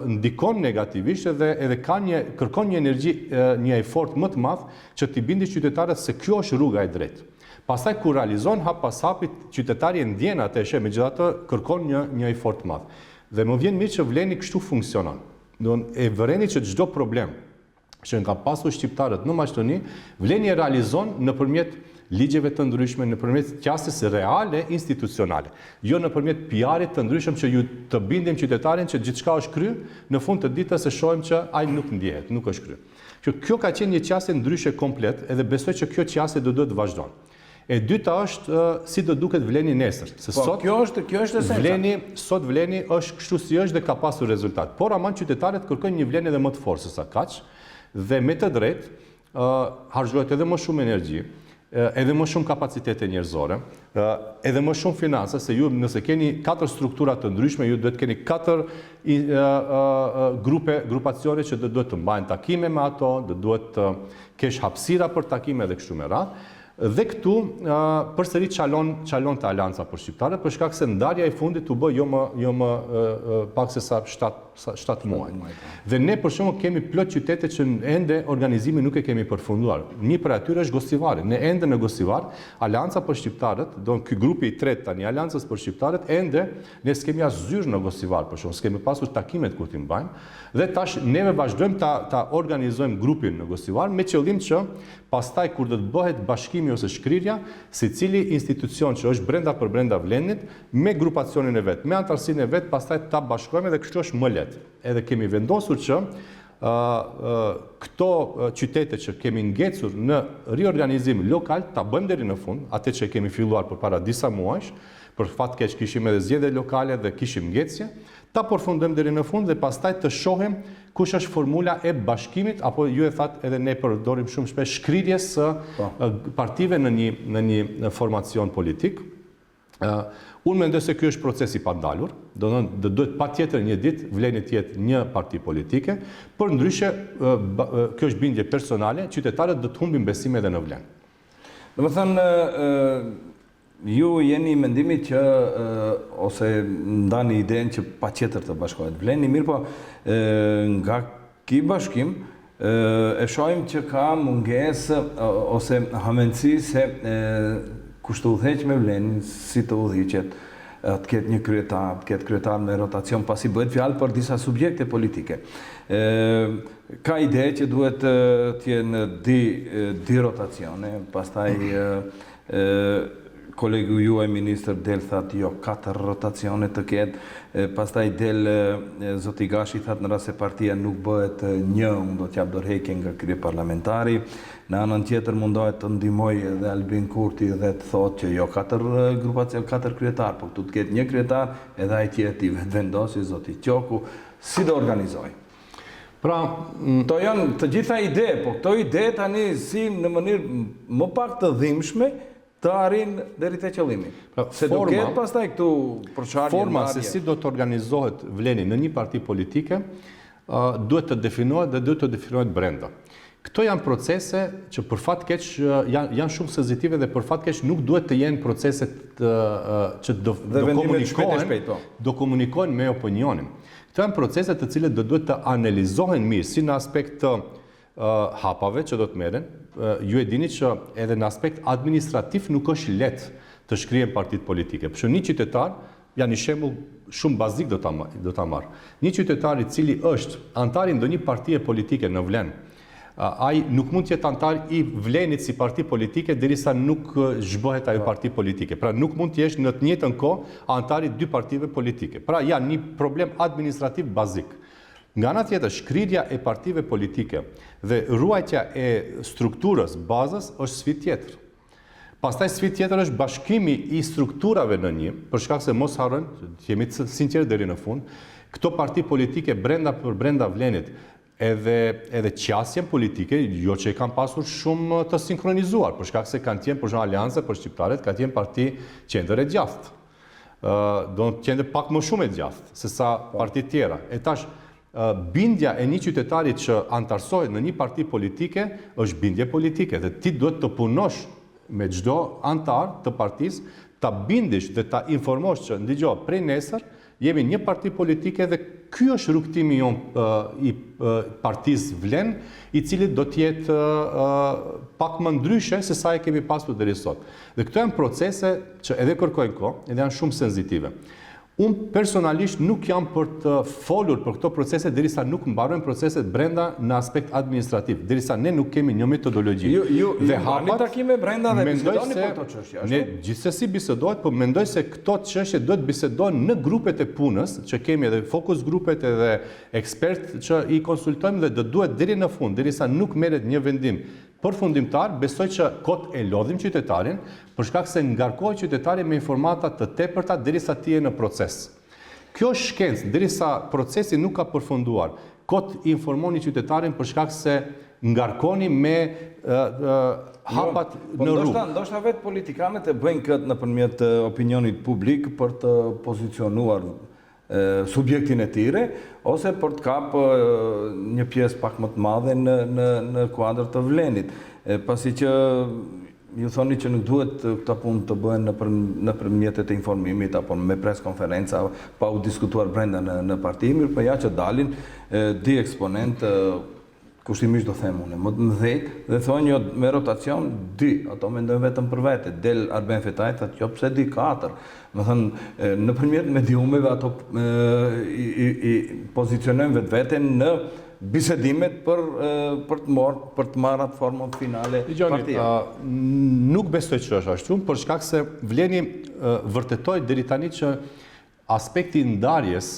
Speaker 2: ndikon negativisht edhe kërkon një energji, një efort më të madh që t'i bindi qytetarët se kjo është rruga e drejtë. Pastaj kur realizon hap pas hapit qytetari e ndjen atë she, megjithatë kërkon një efort të madh. Dhe më vjen mirë që Vleni kështu funksionon. E vëreni që çdo problem që ka pasur shqiptarët në Maqedoni, Vleni e realizon nëpërmjet ligjeve të ndryshme, nëpërmjet qasjes reale institucionale. Jo nëpërmjet PR-it të ndryshëm që ju të bindim qytetarin që gjithçka është kryer, në fund të ditës e shohim që ai nuk ndjehet, nuk është kryer. Kjo ka qenë një qasje ndryshe komplet, edhe besoj që kjo qasje do të vazhdojë. E dyta është si do duket Vleni nesër. Se sot
Speaker 1: kjo është esenca.
Speaker 2: Sot Vleni është kështu si është dhe ka pasur rezultat. Por aman qytetarët kërkojnë një Vleni edhe më të fortë se sa kaq, dhe me të drejtë harxhohet edhe më shumë energji, edhe më shumë kapacitete njerëzore, edhe më shumë financa, se ju nëse keni 4 struktura të ndryshme, ju duhet keni 4 grupacione që duhet të mbajnë takime me ato, duhet të kesh hapësira për takime dhe kështu me radhë. Dhe këtu përsëri çalon të Alianca për Shqiptarët, për shkak se ndarja e fundit u bë jo më pak se sa 7 muaj. Dhe ne për shembull kemi plot qytete që ende organizimi nuk e kemi përfunduar. Një prej atyre është Gosivari. Ne ende në Gosivar, Alianca për Shqiptarët, ky grupi i tretë tani Aliancës për Shqiptarët, ende ne s'kemi as zyrë në Gosivar, për shembull, s'kemi pasur takimet kur t'i mbajmë. Dhe tash neve vazhdojmë ta organizojmë grupin në Gosivar me qëllim që pastaj kur do të bëhet bashkimi ose shkrirja, secili institucion që është brenda për brenda Vlenit, me grupacionin e vet, me antarësinë e vet, pastaj ta bashkojmë dhe kështu është më lehtë. Edhe kemi vendosur që këto qytete që kemi ngecur në riorganizim lokal ta bëjmë deri në fund, atë që kemi filluar përpara disa muajsh, për fat keq kishim edhe zgjedhje lokale dhe kishim ngecje, ta përfundojmë deri në fund dhe pastaj të shohim kush është formula e bashkimit, apo ju e thatë edhe ne përdorim shumë shpesh shkrirjes së partive në një formacion politik. Unë mendoj se ky është proces i pandalur, do të duhet patjetër një ditë Vleni të jetë një parti politike, por ndryshe kjo është bindje personale, qytetarët do të humbin besim edhe në Vlen.
Speaker 1: Domethënë ju jeni mendimit që ose ndani idenë që patjetër të bashkohet Vleni, mirë po nga ky bashkim e shohim që ka mungesë ose hamenësi se kush të udhëheq me Vlenin, si të udhëhiqet, të ketë një kryetar, të ketë kryetar me rotacion, pasi bëhet fjalë për disa subjekte politike. Ka ide që duhet të jenë di rotacione, pastaj kolegu juaj ministër del thatë jo 4 rotacione të ketë, pastaj del zoti Gashi thatë në rast se partia nuk bëhet një, unë do t'jap dorëheqje nga kryeparlamentari. Në anën tjetër mundohet të ndihmoj edhe Albin Kurti dhe të thotë që jo 4 grupacion, 4 kryetar, po këtu të ketë një kryetar, edhe ai tjetër i vendosi zoti Qoku, si do organizoj.
Speaker 2: Pra,
Speaker 1: Këto janë të gjitha ide, po këto ide tani si në mënyrë më pak të dhimbshme të arrin deri te qëllimi. Se do ketë pastaj këtu përçarje.
Speaker 2: Forma se si do të organizohet vleni në një parti politike duhet të definohet dhe duhet të definohet brenda. Këto janë procese që për fat keq janë shumë senzitive dhe për fat keq nuk duhet të jenë procese që do komunikojnë me opinionin. Këto janë procese të cilët do duhet të analizohen mirë si në aspekt të hapave që do të merren. Ju e dini që edhe në aspekt administrativ nuk është lehtë të shkrihen partitë politike. Për shembull, një qytetar, janë një shembull shumë bazik do ta marr. Një qytetar i cili është antar i ndonjë partie politike në Vlen, ai nuk mund të jetë antar i Vlenit si parti politike derisa nuk zhbohet ajo parti politike. Pra nuk mund të jesh në të njëjtën kohë antar i dy partive politike. Pra janë një problem administrativ bazik. Nga ana tjetër, shkrirja e partive politike dhe ruajtja e strukturës, bazës, është sfidë tjetër. Pastaj sfidë tjetër është bashkimi i strukturave në një, për shkak se mos harrojmë, jemi sinqertë deri në fund, këto parti politike brenda Vlenit, edhe qasjen politike, jo që i kanë pasur shumë të sinkronizuar, për shkak se kanë qenë për shembull Aleanca për shqiptarët, ka qenë parti qendër e djathtë. Do të qenë pak më shumë e djathtë se sa partitë tjera. E tash bindja e një qytetarit që antarësohet në një parti politike është bindje politike dhe ti duhet të punosh me çdo antar të partisë, ta bindish dhe ta informosh që ndigjo prej nesër jemi një parti politike dhe ky është rrugtimi jon i partisë Vlen, i cili do të jetë pak më ndryshe se sa e kemi pasur deri sot. Dhe këto janë procese që edhe kërkojnë kohë, edhe janë shumë senzitive. Unë personalisht nuk jam për të folur për këto procese derisa nuk mbarojnë proceset brenda në aspekt administrativ, derisa ne nuk kemi një metodologji.
Speaker 1: Ju bani takime brenda dhe bisedoni për këto çështje.
Speaker 2: Ne gjithsesi bisedohet, por mendoj se këto çështje duhet bisedohen në grupet e punës, që kemi edhe fokus grupet edhe ekspert që i konsultojmë dhe do duhet deri në fund, derisa nuk merret një vendim përfundimtar, besoj që kot e lodhim qytetarin, për shkak se ngarkohet qytetari me informata të tepërta derisa ti je në proces. Kjo është shkencë, derisa procesi nuk ka përfunduar. Kot informoni qytetarin për shkak se ngarkoni me hapat në rrugë.
Speaker 1: Ndoshta vetë politikanët e bëjnë këtë nëpërmjet opinionit publik për të pozicionuar subjektin e tyre, ose për të kapë një pjesë pak më të madhe në kuadër të Vlenit. Pasi që ju thoni që nuk duhet këta punë të bëhen nëpër mjetet e informimit apo me preskonferenca pa u diskutuar brenda në parti, mirë po ja që dalin di eksponent kushtimisht do them unë, më të mëdhej dhe thonë jo me rotacion 2, ato mendojnë vetëm për vete, del Arben Fetaj thotë jo pse di 4. Më thënë nëpërmjet mediumeve ato i pozicionojnë vetveten në bisedimet për të marrë atë formën finale partia.
Speaker 2: Nuk besoj që është ashtu, për shkak se Vleni vërtetoi deri tani që aspekti ndarjes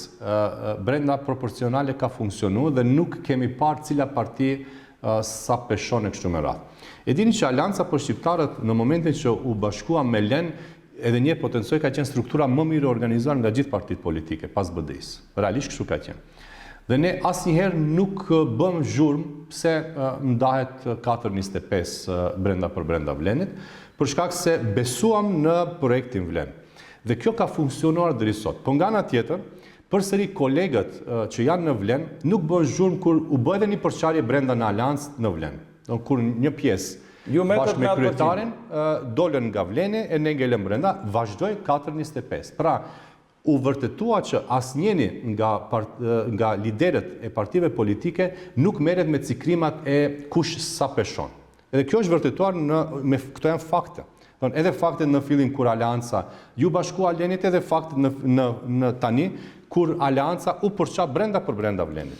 Speaker 2: brenda proporcionale ka funksionuar dhe nuk kemi parë cila parti sa peshon e kështu me radhë. E dini që Aleanca për shqiptarët në momentin që u bashkua me Len, edhe një potencoj ka qenë struktura më mirë organizuar nga gjithë partitë politike pas BDI-s. Realisht kështu ka qenë. Dhe ne asnjëherë nuk bëm zhurmë pse ndahet 4-25 brenda për brenda Vlenit, për shkak se besuam në projektin Vlen. Dhe kjo ka funksionuar deri sot. Po nga ana tjetër, përsëri kolegët që janë në Vlen nuk bën zhurmë kur u bë edhe një përçarje brenda në Aleancë në Vlen. Kur një pjesë bashkë me kryetarin dolën nga Vleni e ne ngelëm brenda, vazhdoi 4-25. Pra, u vërtetua që asnjëni nga liderët e partive politike nuk merret me cikrimat e kush sa peshon. Edhe kjo është vërtetuar me këto janë fakte. Edhe faktet në fillim kur Aleanca ju bashkua Lenit, edhe faktet në tani kur Aleanca u përça brenda për brenda Vlenit.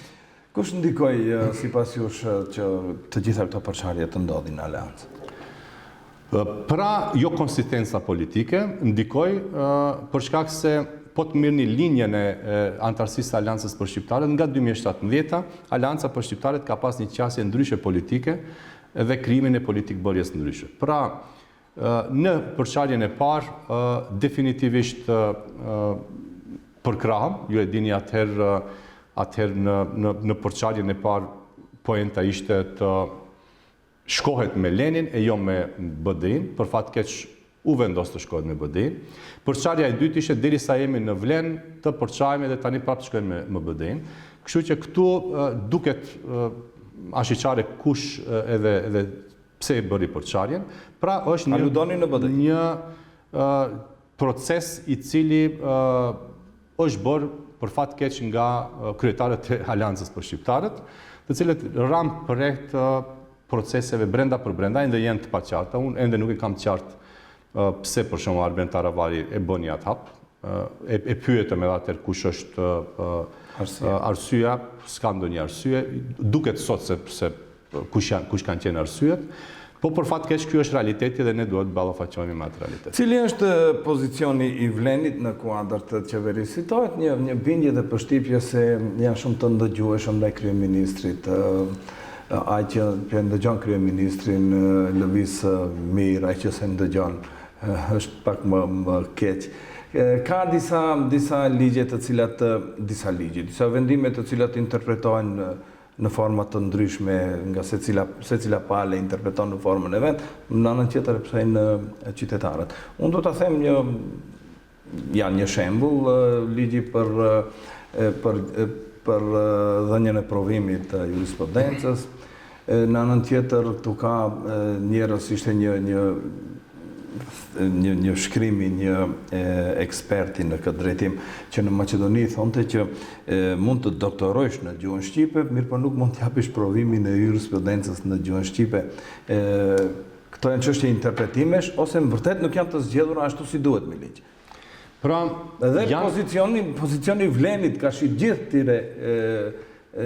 Speaker 1: Kush ndikoi sipas jush që të gjitha këto përçarje të ndodhin në Aleancë?
Speaker 2: Pra, jo konsistenca politike, ndikoi për shkak se po të mirëni linjën e antarësisë së Aleancës për shqiptarët nga 2017, Aleanca për shqiptarët ka pas një qasje ndryshe politike dhe krijimin e politikbërjes ndryshe. Pra, në përçarjen e parë, definitivisht përkrahëm, ju e dini atëherë atëherë në përçarjen e parë poenta ishte të shkohet me Lenin e jo me BDI-n, për fat keq u vendos të shkohet me BDI-n. Përçarja e dytë ishte derisa jemi në Vlen të përçaremi dhe tani prapë të shkojmë me BDI-n. Kështu që këtu duket ashiqare kush edhe pse e bëri përçarjen. Pra është një proces i cili është bërë për fat keq nga kryetarët e Aleancës për Shqiptarët, të cilët ram përreth proceseve brenda për brenda, ende janë të paqarta. Unë ende nuk e kam qartë pse për shembull Arben Taravari e bëni atë hap, e pyetëm edhe atëherë kush është arsyeja, s'ka ndonjë arsye, duket sot se kush kanë qenë arsyet. Po për fat keq ky është realiteti dhe ne duhet të ballafaqohemi me atë realitet.
Speaker 1: Cili është pozicioni i Vlenit në kuadër të qeverisë? Citohet një bindje dhe përshtypje se janë shumë të ndëgjueshëm ndaj kryeministrit, ai që ndëgjon kryeministrin lëviz mirë, ai që se ndëgjon është pak më keq. Ka disa ligje të cilat disa vendime të cilat interpretohen në forma të ndryshme nga secila palë interpreton në formën e vet, në anën tjetër e psojnë qytetarët. Unë do ta them një shembull, ligji për dhënien e provimit të jurisprudencës. Në anën tjetër këtu ka njerëz, ishte një shkrimi, një eksperti në këtë drejtim, që në Maqedoni thonte që mund të doktorojsh në gjuhën shqipe, mirë po nuk mund të japësh provimin e jurisprudencës në gjuhën shqipe. Këto janë çështje interpretimesh ose në vërtet nuk janë të zgjedhura ashtu si duhet me ligj.
Speaker 2: Pra,
Speaker 1: edhe pozicioni i Vlenit ka shi gjithë këtyre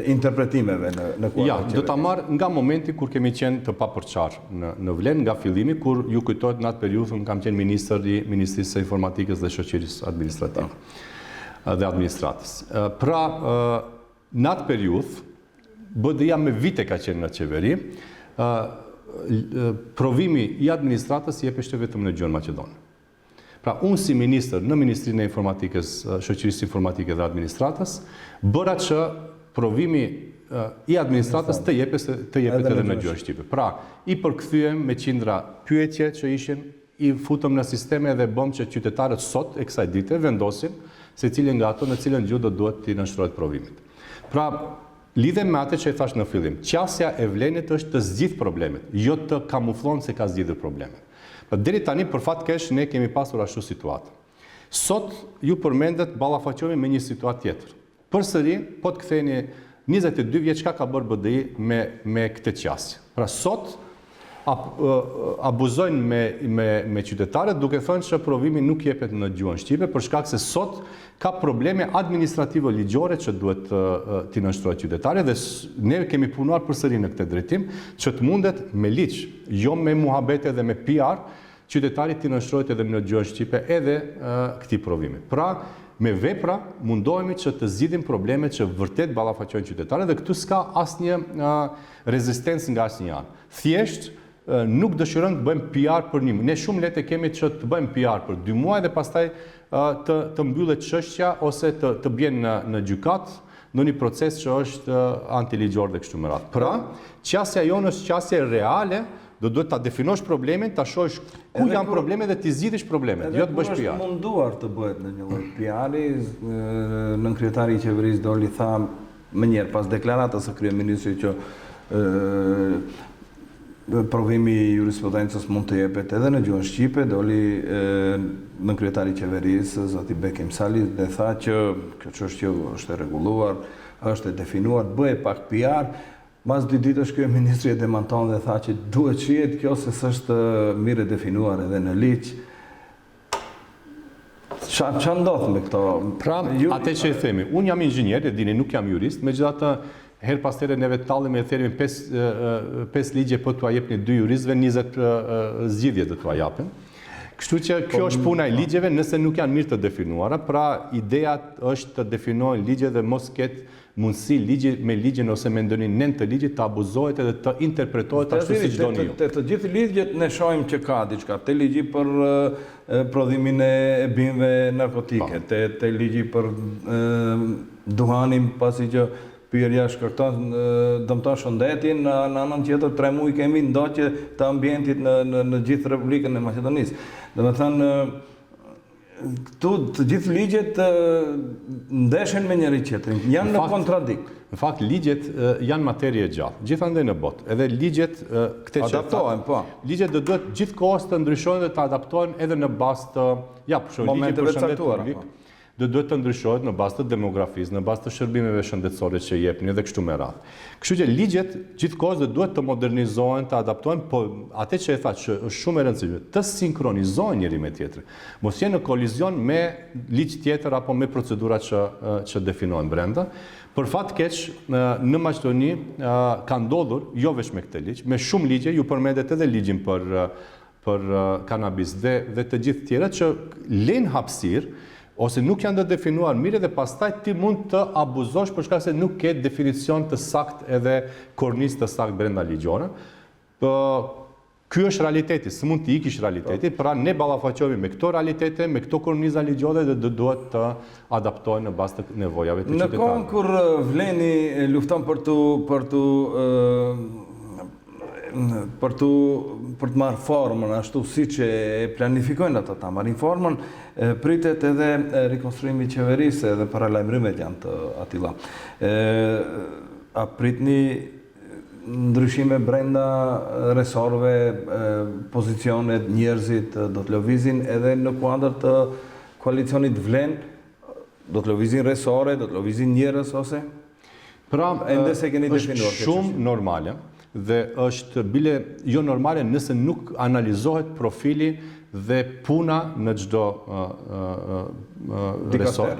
Speaker 1: interpretimeve në kuadër.
Speaker 2: Ja, do ta marr nga momenti kur kemi qenë të papërçarë në Vlen, nga fillimi, kur ju kujtohet në atë periudhë kam qenë ministër i Ministrisë së Informatikës dhe Shoqërisë Administrative dhe Administratës. Pra, në atë periudhë, BDI-ja me vite ka qenë në qeveri, provimi i administratës jepeshte vetëm në gjuhën maqedone. Pra, unë si ministër në Ministrinë e Informatikës, Shoqërisë Informatike dhe Administratës, bëra që provimi i administratës të jepet edhe në gjuhën shqipe. Pra, i përkthyem me qindra pyetje që ishin, i futëm në sisteme dhe bëm që qytetarët sot e kësaj dite vendosin se cilin nga ato në cilën gjuhë do duhet t'i nënshtrohet provimit. Pra, lidhem me atë që e thash në fillim, qasja e Vlenit është të zgjidh problemet, jo të kamuflon se ka zgjidhur problemet. Pra, deri tani për fat keq ne kemi pasur ashtu situatë. Sot ju përmendet ballafaqohemi me një situatë tjetër. Përsëri, po të ktheheni 22 vjeç çka ka bërë BDI me këtë qasje. Pra sot abuzojnë me qytetarët duke thënë që provimi nuk jepet në gjuhën shqipe për shkak se sot ka probleme administrative ligjore që duhet t'i nënshtrohet qytetarët dhe ne kemi punuar përsëri në këtë drejtim që të mundet me ligj, jo me muhabete dhe me PR, qytetarit t'i nënshtrohet edhe në gjuhën shqipe edhe këtij provimi. Pra, me vepra mundohemi që të zgjidhim problemet që vërtet ballafaqojnë qytetarët dhe këtu s'ka asnjë rezistencë nga asnjë anë. Thjesht nuk dëshirojmë të bëjmë PR për një. Ne shumë lehtë kemi që të bëjmë PR për 2 muaj dhe pastaj të mbyllet çështja ose të bjen në gjykat në një proces që është antiligjor dhe kështu me radhë. Pra, qasja jonë është qasje reale. Do duhet ta definosh problemin, ta shohësh ku janë problemet dhe ti zgjidhish problemet, jo të bësh PR.
Speaker 1: Edhe është munduar të bëhet në një lloj PR-i, nënkryetari i qeverisë doli tha më njëherë pas deklaratës së kryeministrit që provimi i jurisprudencës mund të jepet edhe në gjuhën shqipe, doli nënkryetari i qeverisë zoti Bekim Sali dhe tha që kjo çështje është e rregulluar, është e definuar, bëhet pak PR. Mas 2 ditësh kryeministri e demanton dhe tha që duhet shihet kjo se s'është mirë definuar edhe në ligj. Ç'a ndodh me këto?
Speaker 2: Pra, atë që i themi, unë jam inxhinier, e dini, nuk jam jurist, megjithatë her pas here neve tallemi e themi 5 ligje po t'ua jepni 2 juristëve, 20 zgjidhje do t'ua japin. Kështu që kjo është puna e ligjeve nëse nuk janë mirë të definuara, pra ideja është të definojnë ligje dhe mos ketë mundësi me ligjin ose me ndonjë nën të ligjit të abuzohet edhe të interpretohet ashtu siç doni ju.
Speaker 1: Të gjithë ligjet ne shohim që ka diçka, te ligji për prodhimin e bimëve narkotike, te ligji për duhanin pasi që pirja shkakton dëmton shëndetin, në anën tjetër 3 muaj kemi ndoqje të ambientit në gjithë Republikën e Maqedonisë. Domethënë këtu të gjithë ligjet ndeshen me njëri tjetrin, janë në kontradikt.
Speaker 2: Në fakt, ligjet janë materie gjatë, gjithandej në botë. Edhe ligjet
Speaker 1: adaptohen, po.
Speaker 2: Ligjet do duhet gjithkohës të ndryshojnë dhe të adaptohen edhe në bazë të
Speaker 1: momenteve caktuara.
Speaker 2: Do duhet të ndryshohet në bazë të demografisë, në bazë të shërbimeve shëndetësore që jepni dhe kështu me radhë. Kështu që ligjet gjithkohës do duhet të modernizohen, të adaptohen, po atë që e tha që është shumë e rëndësishme, të sinkronizohen njëri me tjetrin. Mos jenë në kolizion me ligj tjetër apo me procedurat që definohen brenda. Për fat keq, në Maqedoni ka ndodhur, jo vetëm me këtë ligj, me shumë ligje, ju përmendet edhe ligjin për kanabis dhe të gjithë tjerat që lejnë hapësirë ose nuk janë të definuar mirë dhe pastaj ti mund të abuzosh për shkak se nuk ke definicion të sakt edhe kornizë të sakt brenda ligjore. Ky është realiteti, s'mund të ikish realiteti, pra ne ballafaqohemi me këto realitete, me këto korniza ligjore dhe duhet të adaptohen në bazë të nevojave të qytetarëve.
Speaker 1: Në kohën kur Vleni lufton për të marrë formën ashtu siç e planifikojnë ata ta marrin formën, pritet edhe rikonstruimi i qeverisë edhe paralajmërimet janë të atilla. A pritni ndryshime brenda resorëve, pozicionet, njerëzit do të lëvizin edhe në kuadër të koalicionit Vlen, do të lëvizin resore, do të lëvizin njerëz ose?
Speaker 2: Pra,
Speaker 1: ende se keni definuar
Speaker 2: është shumë normale dhe është bile jo normale nëse nuk analizohet profili dhe puna në çdo resor.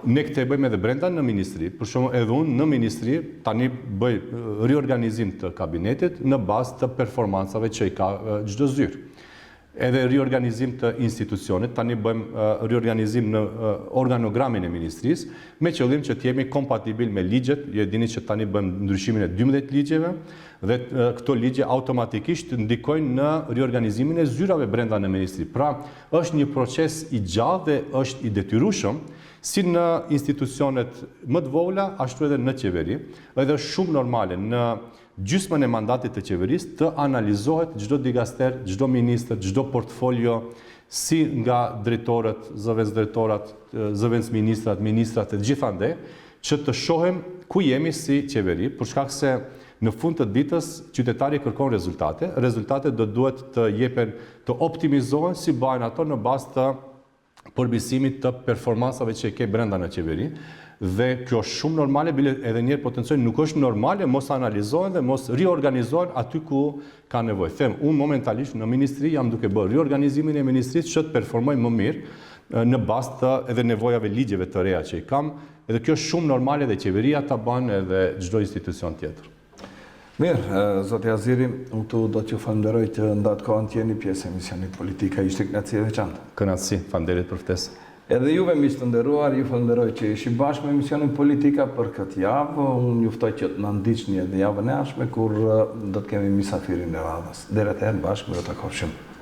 Speaker 2: Ne këtë e bëjmë edhe brenda në ministri, për shembull edhe unë në ministri tani bëj riorganizim të kabinetit në bazë të performancave që i ka çdo zyrë. Edhe riorganizim të institucionit, tani bëjmë riorganizim në organogramin e ministrisë, me qëllim që të jemi kompatibil me ligjet, ju e dini që tani bëjmë ndryshimin e 12 ligjeve, dhe këto ligje automatikisht ndikojnë në riorganizimin e zyrave brenda në ministri. Pra, është një proces i gjallë dhe është i detyrueshëm, si në institucionet më të vogla, ashtu edhe në qeveri, edhe është shumë normale në gjysmën e mandatit të qeverisë të analizohet çdo digaster, çdo ministër, çdo portfolio, si nga drejtorët, zëvendësdrejtorat, zëvendësministrat, ministrat e gjithandej, që të shohim ku jemi si qeveri, për shkak se në fund të ditës qytetari kërkon rezultate, rezultatet do duhet të jepen, të optimizohen si bëhen ato në bazë të përmirësimit të performancave që ke brenda në qeveri. Dhe kjo është shumë normale, bile edhe njerë potenciojnë, nuk është normale, mos analizohen dhe mos riorganizohen aty ku ka nevojë. Them, unë momentalisht në ministri jam duke bërë riorganizimin e ministrisë që të performoj më mirë në bazë të edhe nevojave ligjeve të reja që i kam, edhe kjo është shumë normale dhe qeveria ta bën edhe çdo institucion tjetër.
Speaker 1: Mirë, zoti Aziri, unë tu do t'ju falenderoj që ndatë kohën të jeni pjesë e emisionit politika, ishte kënaqësi e veçantë.
Speaker 2: Kënaqësi, faleminderit për ftesën.
Speaker 1: Edhe juve miq të nderuar, ju falenderoj që ishi bashkë me emisionin politika për këtë javë. Unë juftoj që të na ndiqni edhe javën e ardhshme kur do të kemi misafirin e radhës. Deri atëherë bashkë do të takojmë.